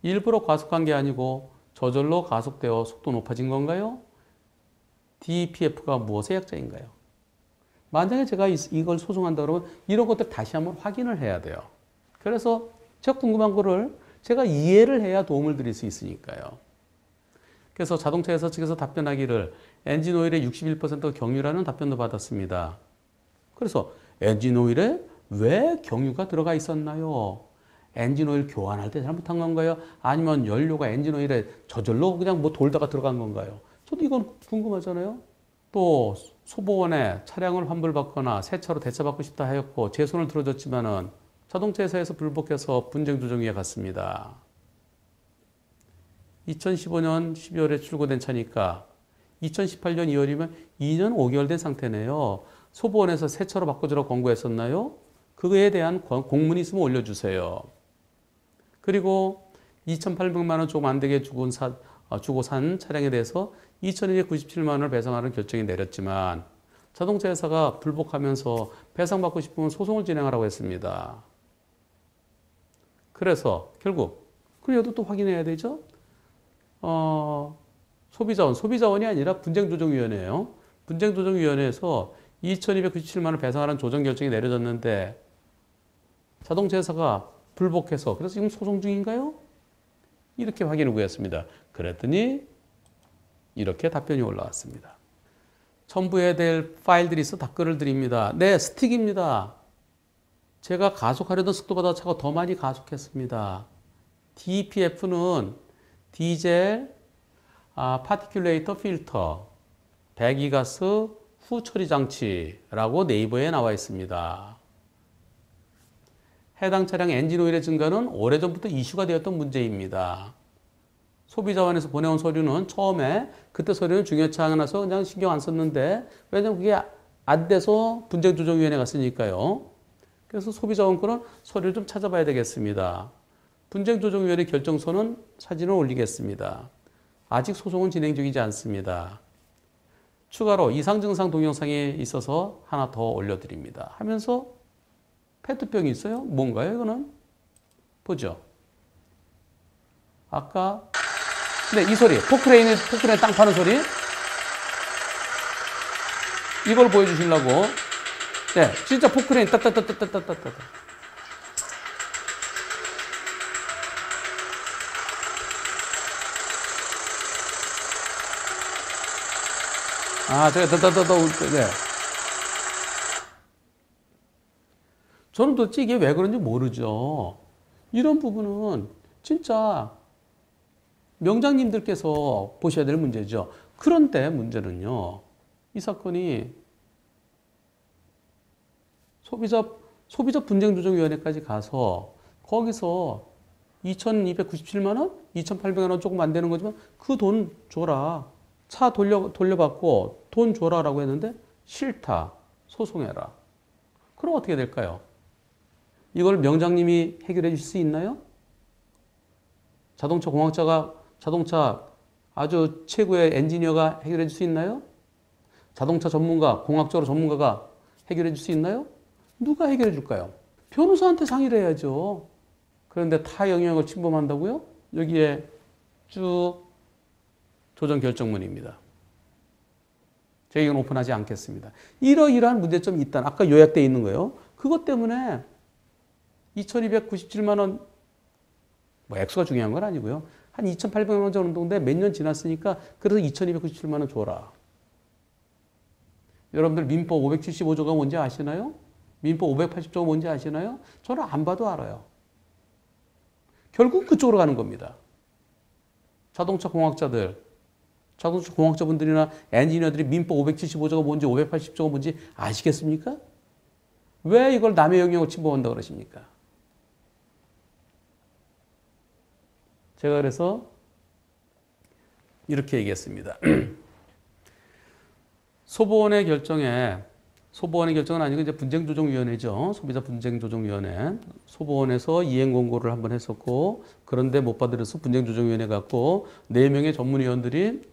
일부러 가속한 게 아니고 저절로 가속되어 속도 높아진 건가요? DPF가 무엇의 약자인가요? 만약에 제가 이걸 소송한다 그러면 이런 것들 다시 한번 확인을 해야 돼요. 그래서 제가 궁금한 거를 제가 이해를 해야 도움을 드릴 수 있으니까요. 그래서 자동차 회사 측에서 답변하기를 엔진 오일의 61%가 경유라는 답변도 받았습니다. 그래서 엔진 오일에 왜 경유가 들어가 있었나요? 엔진 오일 교환할 때 잘못한 건가요? 아니면 연료가 엔진 오일에 저절로 그냥 뭐 돌다가 들어간 건가요? 저도 이건 궁금하잖아요. 또 소보원에 차량을 환불받거나 새 차로 대차받고 싶다 하였고 제 손을 들어줬지만은 자동차 회사에서 불복해서 분쟁조정위에 갔습니다. 2015년 12월에 출고된 차니까 2018년 2월이면 2년 5개월 된 상태네요. 소보원에서 새 차로 바꿔주라고 권고했었나요? 그거에 대한 공문이 있으면 올려주세요. 그리고 2,800만 원 조금 안 되게 주고 산 차량에 대해서 2,297만 원을 배상하는 결정이 내렸지만 자동차 회사가 불복하면서 배상받고 싶으면 소송을 진행하라고 했습니다. 그래서 결국 그래도 또 확인해야 되죠. 소비자원이 아니라 분쟁조정위원회예요. 분쟁조정위원회에서 2,297만 원 배상하는 조정 결정이 내려졌는데 자동차 회사가 불복해서 그래서 지금 소송 중인가요? 이렇게 확인을 구했습니다. 그랬더니 이렇게 답변이 올라왔습니다. 첨부해야 될 파일들이 있어 답글을 드립니다. 네, 스틱입니다. 제가 가속하려던 속도보다 차가 더 많이 가속했습니다. DPF는 디젤 파티큘레이터 필터 배기가스 후처리 장치라고 네이버에 나와 있습니다. 해당 차량 엔진 오일의 증가는 오래전부터 이슈가 되었던 문제입니다. 소비자원에서 보내온 서류는 처음에 그때 서류는 중요치 않아서 그냥 신경 안 썼는데 왜냐면 그게 안 돼서 분쟁조정위원회 갔으니까요. 그래서 소비자원 거는 서류를 좀 찾아봐야 되겠습니다. 분쟁조정위원회 결정서는 사진을 올리겠습니다. 아직 소송은 진행 중이지 않습니다. 추가로 이상 증상 동영상이 있어서 하나 더 올려드립니다. 하면서 페트병이 있어요? 뭔가요 이거는? 보죠. 아까 네, 이 소리. 포크레인 땅 파는 소리. 이걸 보여주시려고. 네, 진짜 포크레인 따따따따따따따따. 제가 네. 저는 도대체 이게 왜 그런지 모르죠. 이런 부분은 진짜 명장님들께서 보셔야 될 문제죠. 그런데 문제는요. 이 사건이 소비자 분쟁조정위원회까지 가서 거기서 2,297만 원? 2,800만 원 조금 안 되는 거지만 그 돈 줘라. 차 돌려받고 돈 줘라라고 했는데 싫다. 소송해라. 그럼 어떻게 될까요? 이걸 명장님이 해결해 줄 수 있나요? 자동차 공학자가 자동차 아주 최고의 엔지니어가 해결해 줄 수 있나요? 자동차 전문가, 공학적으로 전문가가 해결해 줄 수 있나요? 누가 해결해 줄까요? 변호사한테 상의를 해야죠. 그런데 타 영역을 침범한다고요? 여기에 쭉 조정 결정문입니다. 저희는 오픈하지 않겠습니다. 이러이러한 문제점이 있다. 아까 요약되어 있는 거예요. 그것 때문에 2,297만 원, 뭐 액수가 중요한 건 아니고요. 한 2,800만 원 정도인데 몇 년 지났으니까 그래서 2,297만 원 줘라. 여러분들 민법 575조가 뭔지 아시나요? 민법 580조가 뭔지 아시나요? 저는 안 봐도 알아요. 결국 그쪽으로 가는 겁니다. 자동차 공학자분들이나 엔지니어들이 민법 575조가 뭔지 580조가 뭔지 아시겠습니까? 왜 이걸 남의 영역을 침범한다고 그러십니까? 제가 그래서 이렇게 얘기했습니다. 소보원의 결정은 아니고 이제 분쟁조정위원회죠. 소비자 분쟁조정위원회. 소보원에서 이행 공고를 한번 했었고, 그런데 못 받아들여서 분쟁조정위원회 갖고 4명의 전문위원들이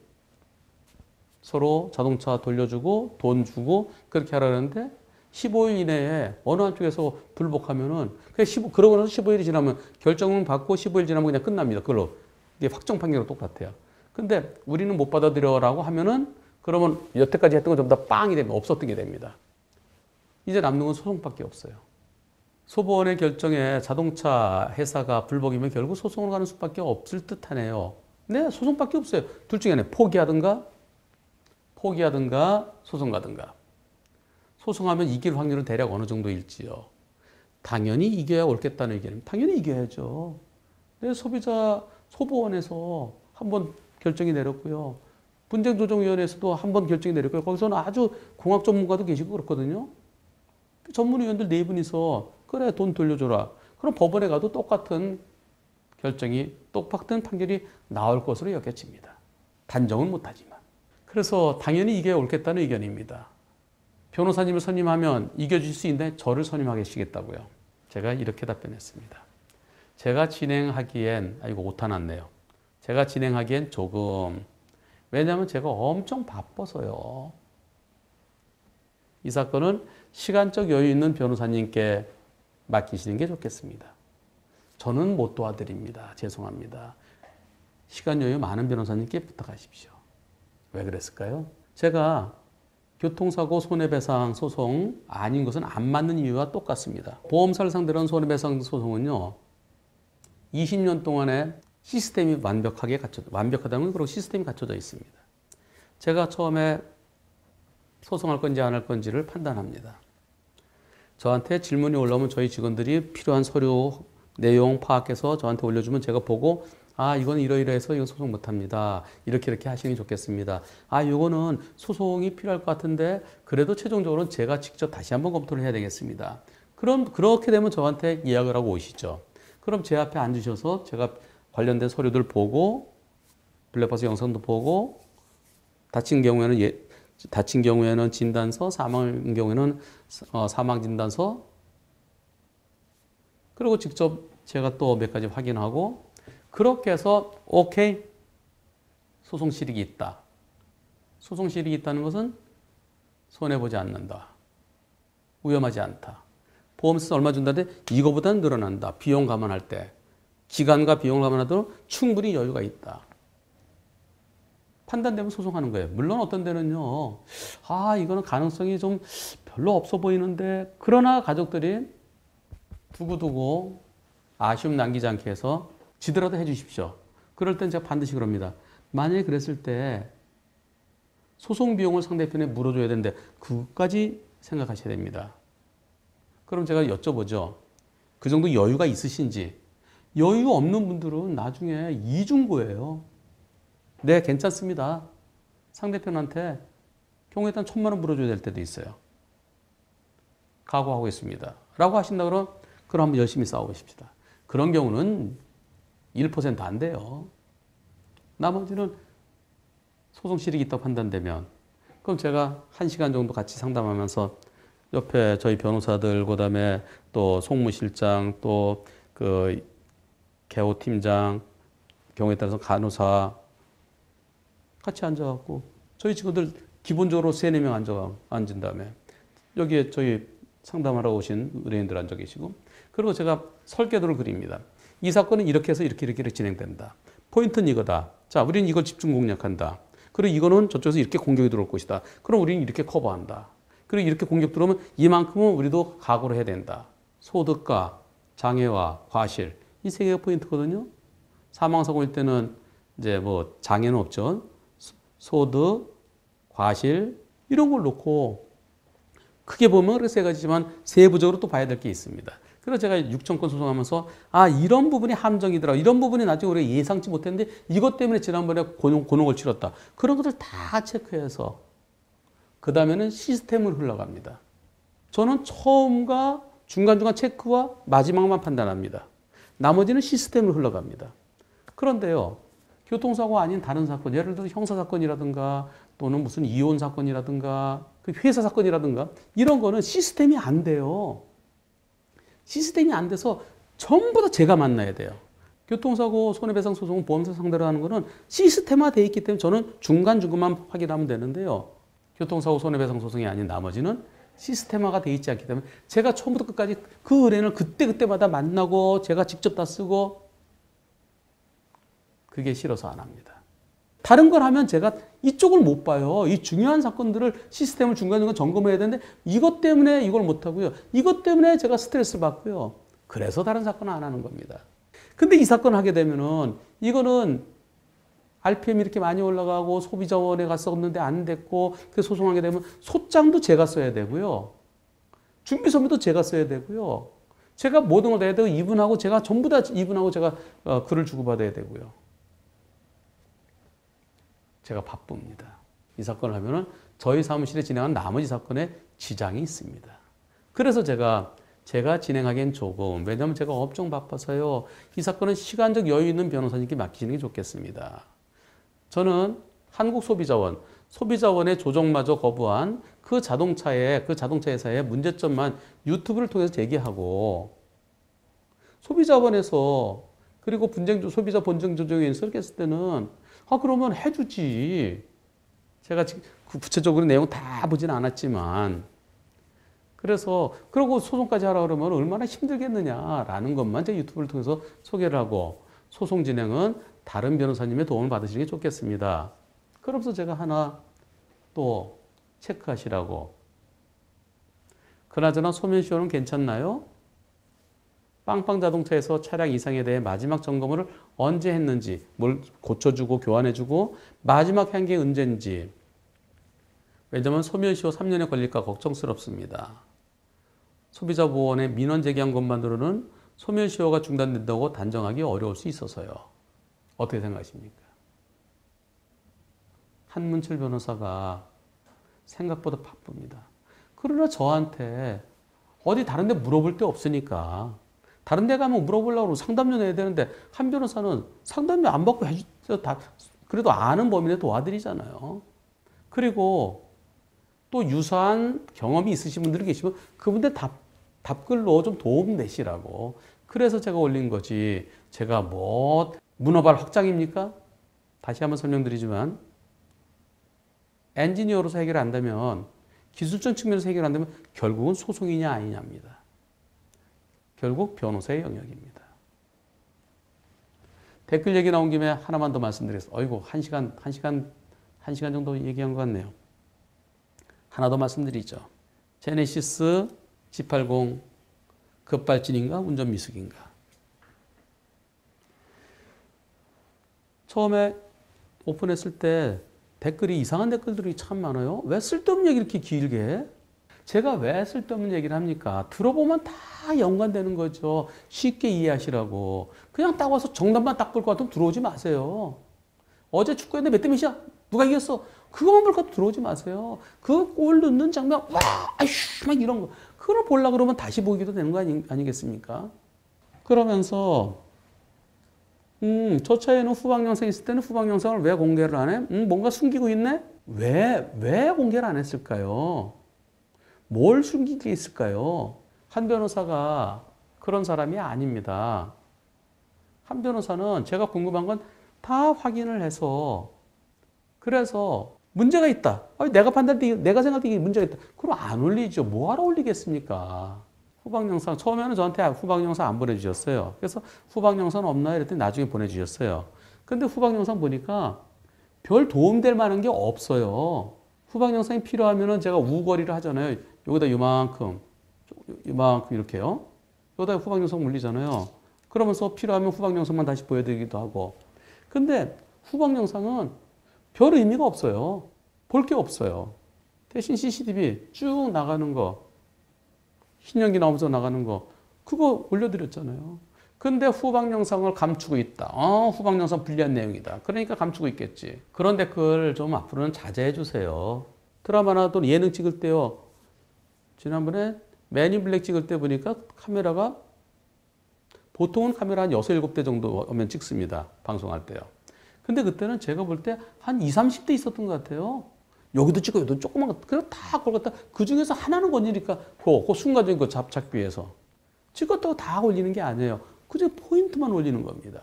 서로 자동차 돌려주고 돈 주고 그렇게 하라는데 15일 이내에 어느 한쪽에서 불복하면은 그러고 나서 15일이 지나면 결정은 받고 15일 지나면 그냥 끝납니다. 그걸로 이게 확정 판결은 똑같아요. 근데 우리는 못 받아들여라고 하면은 그러면 여태까지 했던 건 전부 다 빵이 됩니다. 없었던 게 됩니다. 이제 남는 건 소송밖에 없어요. 소보원의 결정에 자동차 회사가 불복이면 결국 소송으로 가는 수밖에 없을 듯하네요. 네, 소송밖에 없어요. 둘 중에 하나 포기하든가 소송 가든가. 소송하면 이길 확률은 대략 어느 정도일지요. 당연히 이겨야 옳겠다는 의견입니다. 당연히 이겨야죠. 네, 소보원에서 한번 결정이 내렸고요. 분쟁조정위원회에서도 한번 결정이 내렸고요. 거기서는 아주 공학 전문가도 계시고 그렇거든요. 전문위원들 4분이서 그래 돈 돌려줘라. 그럼 법원에 가도 똑같은 판결이 나올 것으로 여겨집니다. 단정은 못하지만. 그래서 당연히 이겨야 옳겠다는 의견입니다. 변호사님을 선임하면 이겨줄 수 있는데 저를 선임하시겠다고요. 제가 이렇게 답변했습니다. 제가 진행하기엔, 이거 오타 났네요. 제가 진행하기엔 조금, 왜냐하면 제가 엄청 바빠서요. 이 사건은 시간적 여유 있는 변호사님께 맡기시는 게 좋겠습니다. 저는 못 도와드립니다. 죄송합니다. 시간 여유 많은 변호사님께 부탁하십시오. 왜 그랬을까요? 제가 교통사고 손해배상 소송 아닌 것은 안 맞는 이유와 똑같습니다. 보험사를 상대로 한 손해배상 소송은요, 20년 동안에 시스템이 완벽하다는 건 그리고 시스템이 갖춰져 있습니다. 제가 처음에 소송할 건지 안 할 건지를 판단합니다. 저한테 질문이 올라오면 저희 직원들이 필요한 서류 내용 파악해서 저한테 올려주면 제가 보고 이건 이러이러해서 이건 소송 못합니다. 이렇게 하시는 게 좋겠습니다. 이거는 소송이 필요할 것 같은데 그래도 최종적으로는 제가 직접 다시 한번 검토를 해야 되겠습니다. 그럼 그렇게 되면 저한테 예약을 하고 오시죠. 그럼 제 앞에 앉으셔서 제가 관련된 서류들 보고 블랙박스 영상도 보고 다친 경우에는 진단서, 사망인 경우에는 사망 진단서, 그리고 직접 제가 또 몇 가지 확인하고 그렇게 해서 오케이, 소송 실익이 있다. 소송 실익이 있다는 것은 손해보지 않는다. 위험하지 않다. 보험사에서 얼마 준다는데 이거보다는 늘어난다. 비용 감안할 때. 기간과 비용을 감안하도록 충분히 여유가 있다. 판단되면 소송하는 거예요. 물론 어떤 데는요, 이거는 가능성이 좀 별로 없어 보이는데, 그러나 가족들이 두고두고 아쉬움 남기지 않게 해서 지더라도 해 주십시오. 그럴 땐 제가 반드시 그럽니다. 만약에 그랬을 때 소송 비용을 상대편에 물어줘야 되는데 그것까지 생각하셔야 됩니다. 그럼 제가 여쭤보죠. 그 정도 여유가 있으신지. 여유 없는 분들은 나중에 이중고예요. 네, 괜찮습니다. 상대편한테 경우에 따라 1,000만 원 물어줘야 될 때도 있어요. 각오하고 있습니다. 라고 하신다 그러면 그럼 한번 열심히 싸워보십시다. 그런 경우는 1% 안 돼요. 나머지는 소송 실익이 있다고 판단되면 그럼 제가 1시간 정도 같이 상담하면서 옆에 저희 변호사들, 그다음에 또 송무실장, 또 그 개호팀장, 경우에 따라서 간호사 같이 앉아갖고 저희 직원들 기본적으로 3, 4명 앉은 다음에 여기에 저희 상담하러 오신 의뢰인들 앉아 계시고 그리고 제가 설계도를 그립니다. 이 사건은 이렇게 해서 이렇게 진행된다. 포인트는 이거다. 자, 우리는 이걸 집중 공략한다. 그리고 이거는 저쪽에서 이렇게 공격이 들어올 것이다. 그럼 우리는 이렇게 커버한다. 그리고 이렇게 공격 들어오면 이만큼은 우리도 각오를 해야 된다. 소득과 장애와 과실 이 3개가 포인트거든요. 사망사고일 때는 이제 뭐 장애는 없죠. 소득, 과실 이런 걸 놓고 크게 보면 그래서 3가지지만 세부적으로 또 봐야 될 게 있습니다. 그래서 제가 6천 건 소송하면서 이런 부분이 함정이더라. 이런 부분이 나중에 우리가 예상치 못했는데 이것 때문에 지난번에 곤혹을 치렀다. 그런 것들 다 체크해서 그 다음에는 시스템으로 흘러갑니다. 저는 처음과 중간중간 체크와 마지막만 판단합니다. 나머지는 시스템으로 흘러갑니다. 그런데요. 교통사고 아닌 다른 사건, 예를 들어 형사사건이라든가 또는 무슨 이혼 사건이라든가 회사 사건이라든가 이런 거는 시스템이 안 돼요. 시스템이 안 돼서 전부 다 제가 만나야 돼요. 교통사고, 손해배상 소송은 보험사 상대로 하는 거는 시스템화되어 있기 때문에 저는 중간중간만 확인하면 되는데요. 교통사고, 손해배상 소송이 아닌 나머지는 시스템화가 되어 있지 않기 때문에 제가 처음부터 끝까지 그 의뢰인을 그때그때마다 만나고 제가 직접 다 쓰고 그게 싫어서 안 합니다. 다른 걸 하면 제가 이쪽을 못 봐요. 이 중요한 사건들을 시스템을 중간중간 점검해야 되는데 이것 때문에 이걸 못 하고요. 이것 때문에 제가 스트레스를 받고요. 그래서 다른 사건을 안 하는 겁니다. 근데 이 사건을 하게 되면은 이거는 RPM이 이렇게 많이 올라가고 소비자원에 갔었는데 안 됐고 그 소송하게 되면 소장도 제가 써야 되고요. 준비서면도 제가 써야 되고요. 제가 모든 걸 다 해야 되고 이분하고 제가 전부 다 이분하고 제가 글을 주고받아야 되고요. 제가 바쁩니다. 이 사건을 하면은 저희 사무실에 진행한 나머지 사건에 지장이 있습니다. 그래서 제가 진행하기엔 조금, 왜냐하면 제가 엄청 바빠서요. 이 사건은 시간적 여유 있는 변호사님께 맡기시는 게 좋겠습니다. 저는 소비자원의 조정마저 거부한 그 자동차 회사의 문제점만 유튜브를 통해서 제기하고 소비자원에서 그리고 소비자 본정 조정위원회 설계했을 때는 그러면 해주지. 제가 지금 구체적으로 내용 다 보진 않았지만 그래서 그러고 소송까지 하라 그러면 얼마나 힘들겠느냐라는 것만 제 유튜브를 통해서 소개를 하고 소송 진행은 다른 변호사님의 도움을 받으시는 게 좋겠습니다. 그러면서 제가 하나 또 체크하시라고. 그나저나 소면시효는 괜찮나요? 빵빵 자동차에서 차량 이상에 대해 마지막 점검을 언제 했는지, 뭘 고쳐주고 교환해주고 마지막 한 게 언제인지. 왜냐하면 소멸시효 3년에 걸릴까 걱정스럽습니다. 소비자보호원에 민원 제기한 것만으로는 소멸시효가 중단된다고 단정하기 어려울 수 있어서요. 어떻게 생각하십니까? 한문철 변호사가 생각보다 바쁩니다. 그러나 저한테 어디 다른 데 물어볼 데 없으니까 다른 데 가면 물어보려고 상담료 내야 되는데 한 변호사는 상담료 안 받고 그래도 아는 범위 내에 도와드리잖아요. 그리고 또 유사한 경험이 있으신 분들이 계시면 그분들 답글로 좀 도움 내시라고. 그래서 제가 올린 거지. 제가 뭐 문어발 확장입니까? 다시 한번 설명드리지만 엔지니어로서 해결 안 되면 기술적 측면에서 해결 안 되면 결국은 소송이냐 아니냐입니다. 결국 변호사의 영역입니다. 댓글 얘기 나온 김에 하나만 더 말씀드리겠습니다. 어이구, 한 시간 정도 얘기한 것 같네요. 하나 더 말씀드리죠. 제네시스 G80 급발진인가 운전 미숙인가. 처음에 오픈했을 때 댓글이 이상한 댓글들이 참 많아요. 왜 쓸데없는 얘기 이렇게 길게 해? 제가 왜 쓸데없는 얘기를 합니까? 들어보면 다 연관되는 거죠. 쉽게 이해하시라고. 그냥 딱 와서 정답만 딱 볼 것 같으면 들어오지 마세요. 어제 축구했는데 몇 대 몇이야? 누가 이겼어? 그거만 볼 것 같으면 들어오지 마세요. 그 골 넣는 장면, 와, 아이씨, 막 이런 거. 그걸 보려고 그러면 다시 보기도 되는 거 아니겠습니까? 그러면서 저 차에는 후방 영상 있을 때는 후방 영상을 왜 공개를 안 해? 뭔가 숨기고 있네? 왜 공개를 안 했을까요? 뭘 숨긴 게 있을까요? 한 변호사가 그런 사람이 아닙니다. 한 변호사는 제가 궁금한 건 다 확인을 해서 그래서 문제가 있다. 내가 판단할 때, 내가 생각할 때 이게 문제가 있다. 그럼 안 올리죠. 뭐하러 올리겠습니까? 후방 영상, 처음에는 저한테 후방 영상 안 보내주셨어요. 그래서 후방 영상 없나요? 이랬더니 나중에 보내주셨어요. 근데 후방 영상 보니까 별 도움될 만한 게 없어요. 후방 영상이 필요하면은 제가 우거리를 하잖아요. 여기다 이만큼 이렇게요. 여기다 후방 영상 올리잖아요. 그러면서 필요하면 후방 영상만 다시 보여드리기도 하고. 근데 후방 영상은 별 의미가 없어요. 볼 게 없어요. 대신 CCTV 쭉 나가는 거, 흰 연기 나오면서 나가는 거, 그거 올려드렸잖아요. 근데 후방 영상을 감추고 있다. 후방 영상 불리한 내용이다. 그러니까 감추고 있겠지. 그런 댓글 좀 앞으로는 자제해 주세요. 드라마나 또 예능 찍을 때요. 지난번에 맨인 블랙 찍을 때 보니까 카메라가 보통은 카메라 한 6, 7대 정도 오면 찍습니다. 방송할 때요. 근데 그때는 제가 볼 때 한 20, 30대 있었던 것 같아요. 여기도 찍고 여기도 조그만 거, 그냥 다 그걸 갖다 그 중에서 하나는 건지니까 그 순간적인 거 잡기 위해서. 찍었다고 다 올리는 게 아니에요. 그저 포인트만 올리는 겁니다.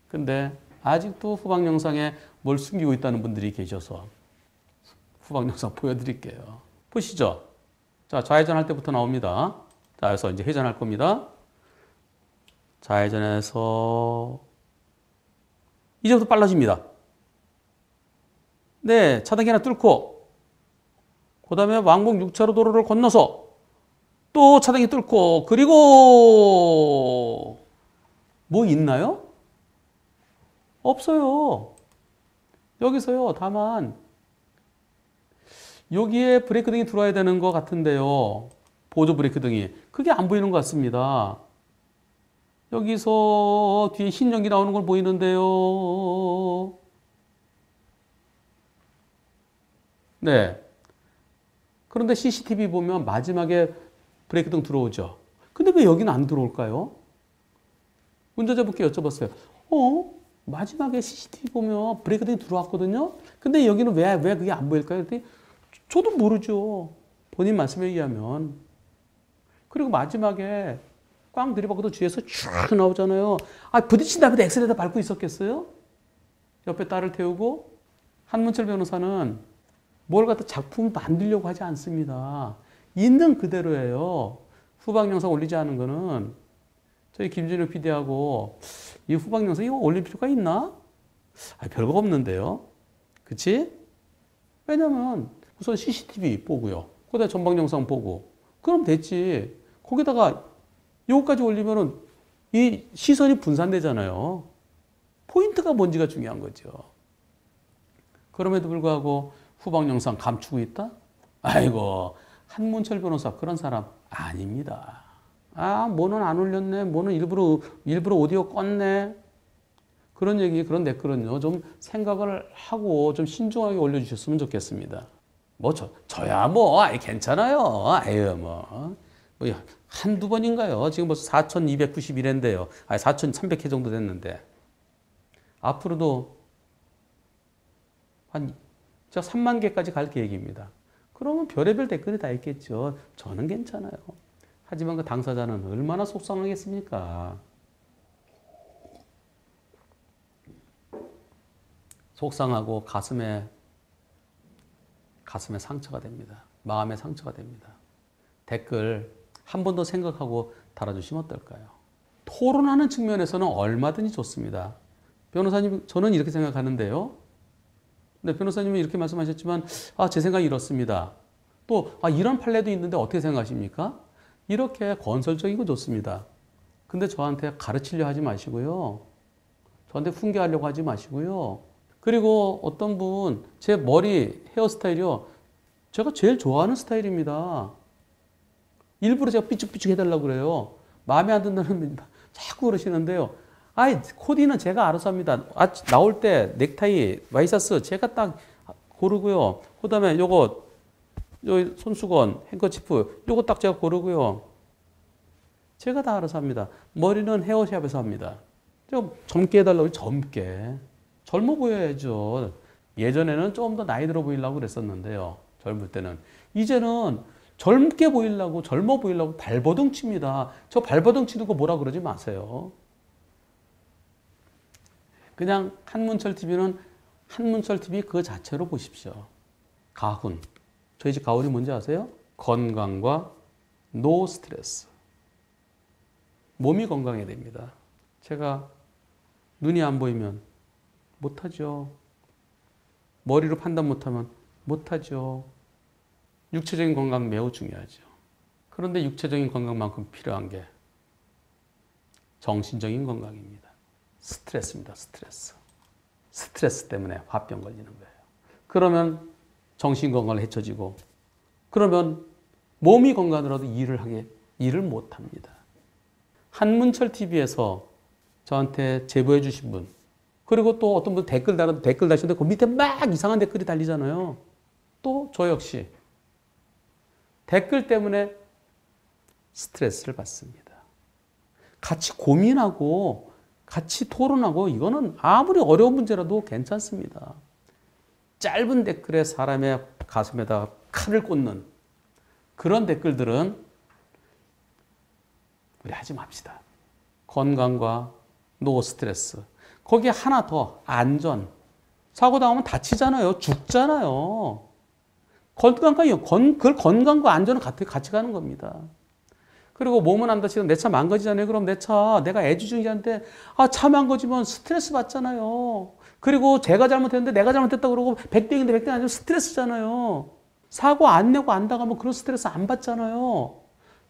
근데 아직도 후방 영상에 뭘 숨기고 있다는 분들이 계셔서 후방 영상 보여드릴게요. 보시죠. 자, 좌회전할 때부터 나옵니다. 자, 그래서 이제 회전할 겁니다. 좌회전해서 이제부터 빨라집니다. 네, 차단기 하나 뚫고 그 다음에 왕복 6차로 도로를 건너서 또 차단기 뚫고 그리고 뭐 있나요? 없어요. 여기서요. 다만 여기에 브레이크 등이 들어와야 되는 것 같은데요. 보조 브레이크 등이. 그게 안 보이는 것 같습니다. 여기서 뒤에 흰 연기 나오는 걸 보이는데요. 네. 그런데 CCTV 보면 마지막에 브레이크 등 들어오죠. 근데 왜 여기는 안 들어올까요? 운전자분께 여쭤봤어요. 마지막에 CCTV 보면 브레이크 등이 들어왔거든요. 근데 여기는 왜 그게 안 보일까요? 그랬더니 저도 모르죠. 본인 말씀에 의하면. 그리고 마지막에 꽝 들이받고도 뒤에서 쭉 나오잖아요. 부딪힌 다음에 엑셀에다 밟고 있었겠어요? 옆에 딸을 태우고. 한문철 변호사는 뭘 갖다 작품 만들려고 하지 않습니다. 있는 그대로예요. 후방 영상 올리지 않은 거는 저희 김준호 PD하고 이 후방 영상 이거 올릴 필요가 있나? 별거 없는데요. 그치? 왜냐면 우선 CCTV 보고요. 그다음에 전방 영상 보고. 그럼 됐지. 거기다가 요거까지 올리면은 이 시선이 분산되잖아요. 포인트가 뭔지가 중요한 거죠. 그럼에도 불구하고 후방 영상 감추고 있다? 아이고, 한문철 변호사 그런 사람 아닙니다. 뭐는 안 올렸네. 뭐는 일부러 오디오 껐네. 그런 얘기, 그런 댓글은요. 좀 생각을 하고 좀 신중하게 올려주셨으면 좋겠습니다. 저야 괜찮아요. 한두 번인가요? 지금 벌써 4,291회인데요. 4,300회 정도 됐는데. 앞으로도 제가 3만 개까지 갈 계획입니다. 그러면 별의별 댓글이 다 있겠죠. 저는 괜찮아요. 하지만 그 당사자는 얼마나 속상하겠습니까? 속상하고 가슴에 상처가 됩니다. 마음에 상처가 됩니다. 댓글 한 번 더 생각하고 달아주시면 어떨까요? 토론하는 측면에서는 얼마든지 좋습니다. 변호사님, 저는 이렇게 생각하는데요. 근데 변호사님은 이렇게 말씀하셨지만, 제 생각이 이렇습니다. 또, 이런 판례도 있는데 어떻게 생각하십니까? 이렇게 건설적이고 좋습니다. 근데 저한테 가르치려 하지 마시고요. 저한테 훈계하려고 하지 마시고요. 그리고 어떤 분, 제 머리 헤어스타일이요. 제가 제일 좋아하는 스타일입니다. 일부러 제가 삐죽삐죽 해달라고 그래요. 마음에 안 든다는 분 자꾸 그러시는데요. 코디는 제가 알아서 합니다. 나올 때 넥타이, 와이셔츠 제가 딱 고르고요. 그 다음에 요거 손수건, 행커치프 요거 딱 제가 고르고요. 제가 다 알아서 합니다. 머리는 헤어샵에서 합니다. 좀 젊게 해달라고 젊게. 젊어 보여야죠. 예전에는 좀 더 나이 들어 보이려고 그랬었는데요. 젊을 때는. 이제는 젊게 보이려고 젊어 보이려고 발버둥 칩니다. 저 발버둥 치는 거 뭐라 그러지 마세요. 그냥 한문철 TV는 한문철 TV 그 자체로 보십시오. 가훈. 저희 집 가훈이 뭔지 아세요? 건강과 노 스트레스. 몸이 건강해야 됩니다. 제가 눈이 안 보이면 못하죠. 머리로 판단 못하면 못하죠. 육체적인 건강 매우 중요하죠. 그런데 육체적인 건강만큼 필요한 게 정신적인 건강입니다. 스트레스입니다. 스트레스. 스트레스 때문에 화병 걸리는 거예요. 그러면 정신 건강을 해쳐지고 그러면 몸이 건강하더라도 일을 못합니다. 한문철 TV에서 저한테 제보해 주신 분 그리고 또 어떤 분 댓글 다시는데 그 밑에 막 이상한 댓글이 달리잖아요. 또 저 역시 댓글 때문에 스트레스를 받습니다. 같이 고민하고 같이 토론하고 이거는 아무리 어려운 문제라도 괜찮습니다. 짧은 댓글에 사람의 가슴에다 칼을 꽂는 그런 댓글들은 우리 하지 맙시다. 건강과 노 스트레스. 거기에 하나 더 안전. 사고 당하면 다치잖아요. 죽잖아요. 그걸 건강과 안전은 같이 가는 겁니다. 그리고 몸은 안 다치고 내 차 망가지잖아요. 그럼 내가 애지중지한테 차 망가지면 스트레스 받잖아요. 그리고 제가 잘못했는데 내가 잘못했다고 그러고 100대인데 100대 아니면 스트레스잖아요. 사고 안 내고 안 당하면 그런 스트레스 안 받잖아요.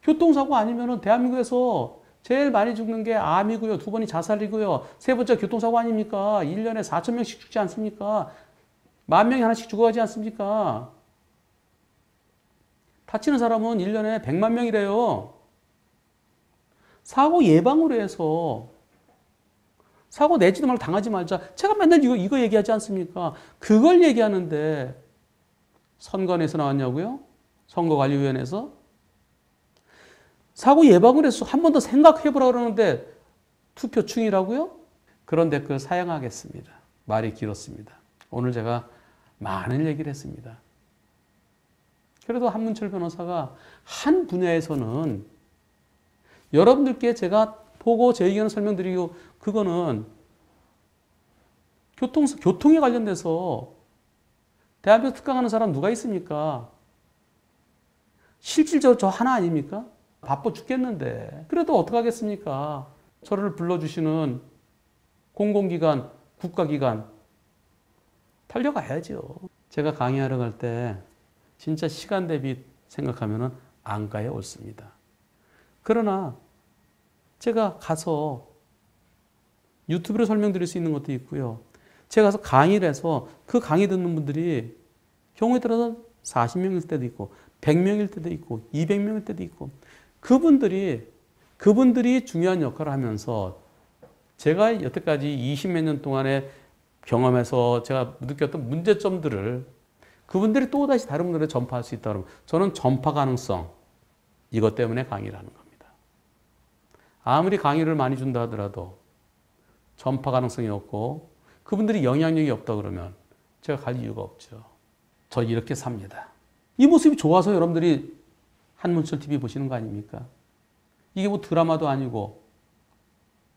교통사고 아니면은 대한민국에서 제일 많이 죽는 게 암이고요. 두 번이 자살이고요. 세 번째 교통사고 아닙니까? 1년에 4,000명씩 죽지 않습니까? 10,000명이 하나씩 죽어가지 않습니까? 다치는 사람은 1년에 100만 명이래요. 사고 예방으로 해서 사고 내지도 말고 당하지 말자. 제가 맨날 이거 얘기하지 않습니까? 그걸 얘기하는데 선관위에서 나왔냐고요? 선거관리위원회에서? 사고 예방을 해서 한 번 더 생각해보라 그러는데 투표충이라고요? 그런 댓글 사양하겠습니다. 말이 길었습니다. 오늘 제가 많은 얘기를 했습니다. 그래도 한문철 변호사가 한 분야에서는 여러분들께 제가 보고 제 의견을 설명드리고 그거는 교통에 관련돼서 대한민국 특강하는 사람 누가 있습니까? 실질적으로 저 하나 아닙니까? 바빠 죽겠는데 그래도 어떡하겠습니까? 저를 불러주시는 공공기관, 국가기관 달려가야죠. 제가 강의하러 갈 때 진짜 시간 대비 생각하면 안가에 옳습니다. 그러나 제가 가서 유튜브로 설명드릴 수 있는 것도 있고요. 제가 가서 강의를 해서 그 강의 듣는 분들이 경우에 따라서 40명일 때도 있고 100명일 때도 있고 200명일 때도 있고 그분들이 중요한 역할을 하면서 제가 여태까지 20몇 년 동안에 경험해서 제가 느꼈던 문제점들을 그분들이 또다시 다른 분들에게 전파할 수 있다 그러면 저는 전파 가능성 이것 때문에 강의를 하는 겁니다. 아무리 강의를 많이 준다 하더라도 전파 가능성이 없고 그분들이 영향력이 없다 그러면 제가 갈 이유가 없죠. 저 이렇게 삽니다. 이 모습이 좋아서 여러분들이 한문철 TV 보시는 거 아닙니까? 이게 뭐 드라마도 아니고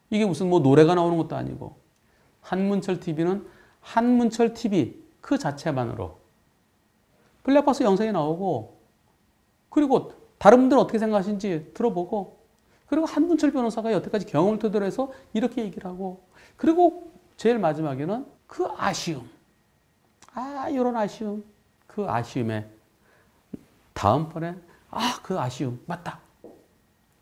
이게 무슨 뭐 노래가 나오는 것도 아니고 한문철 TV는 한문철 TV 그 자체만으로 블랙박스 영상이 나오고 그리고 다른 분들은 어떻게 생각하시는지 들어보고 그리고 한문철 변호사가 여태까지 경험을 토대로 해서 이렇게 얘기를 하고 그리고 제일 마지막에는 그 아쉬움 이런 아쉬움 그 아쉬움에 다음번에 그 아쉬움 맞다.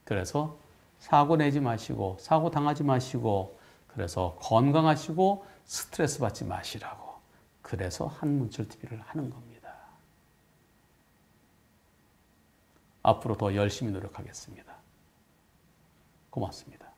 그래서 사고 내지 마시고 사고 당하지 마시고 그래서 건강하시고 스트레스 받지 마시라고 그래서 한문철 TV를 하는 겁니다. 앞으로 더 열심히 노력하겠습니다. 고맙습니다.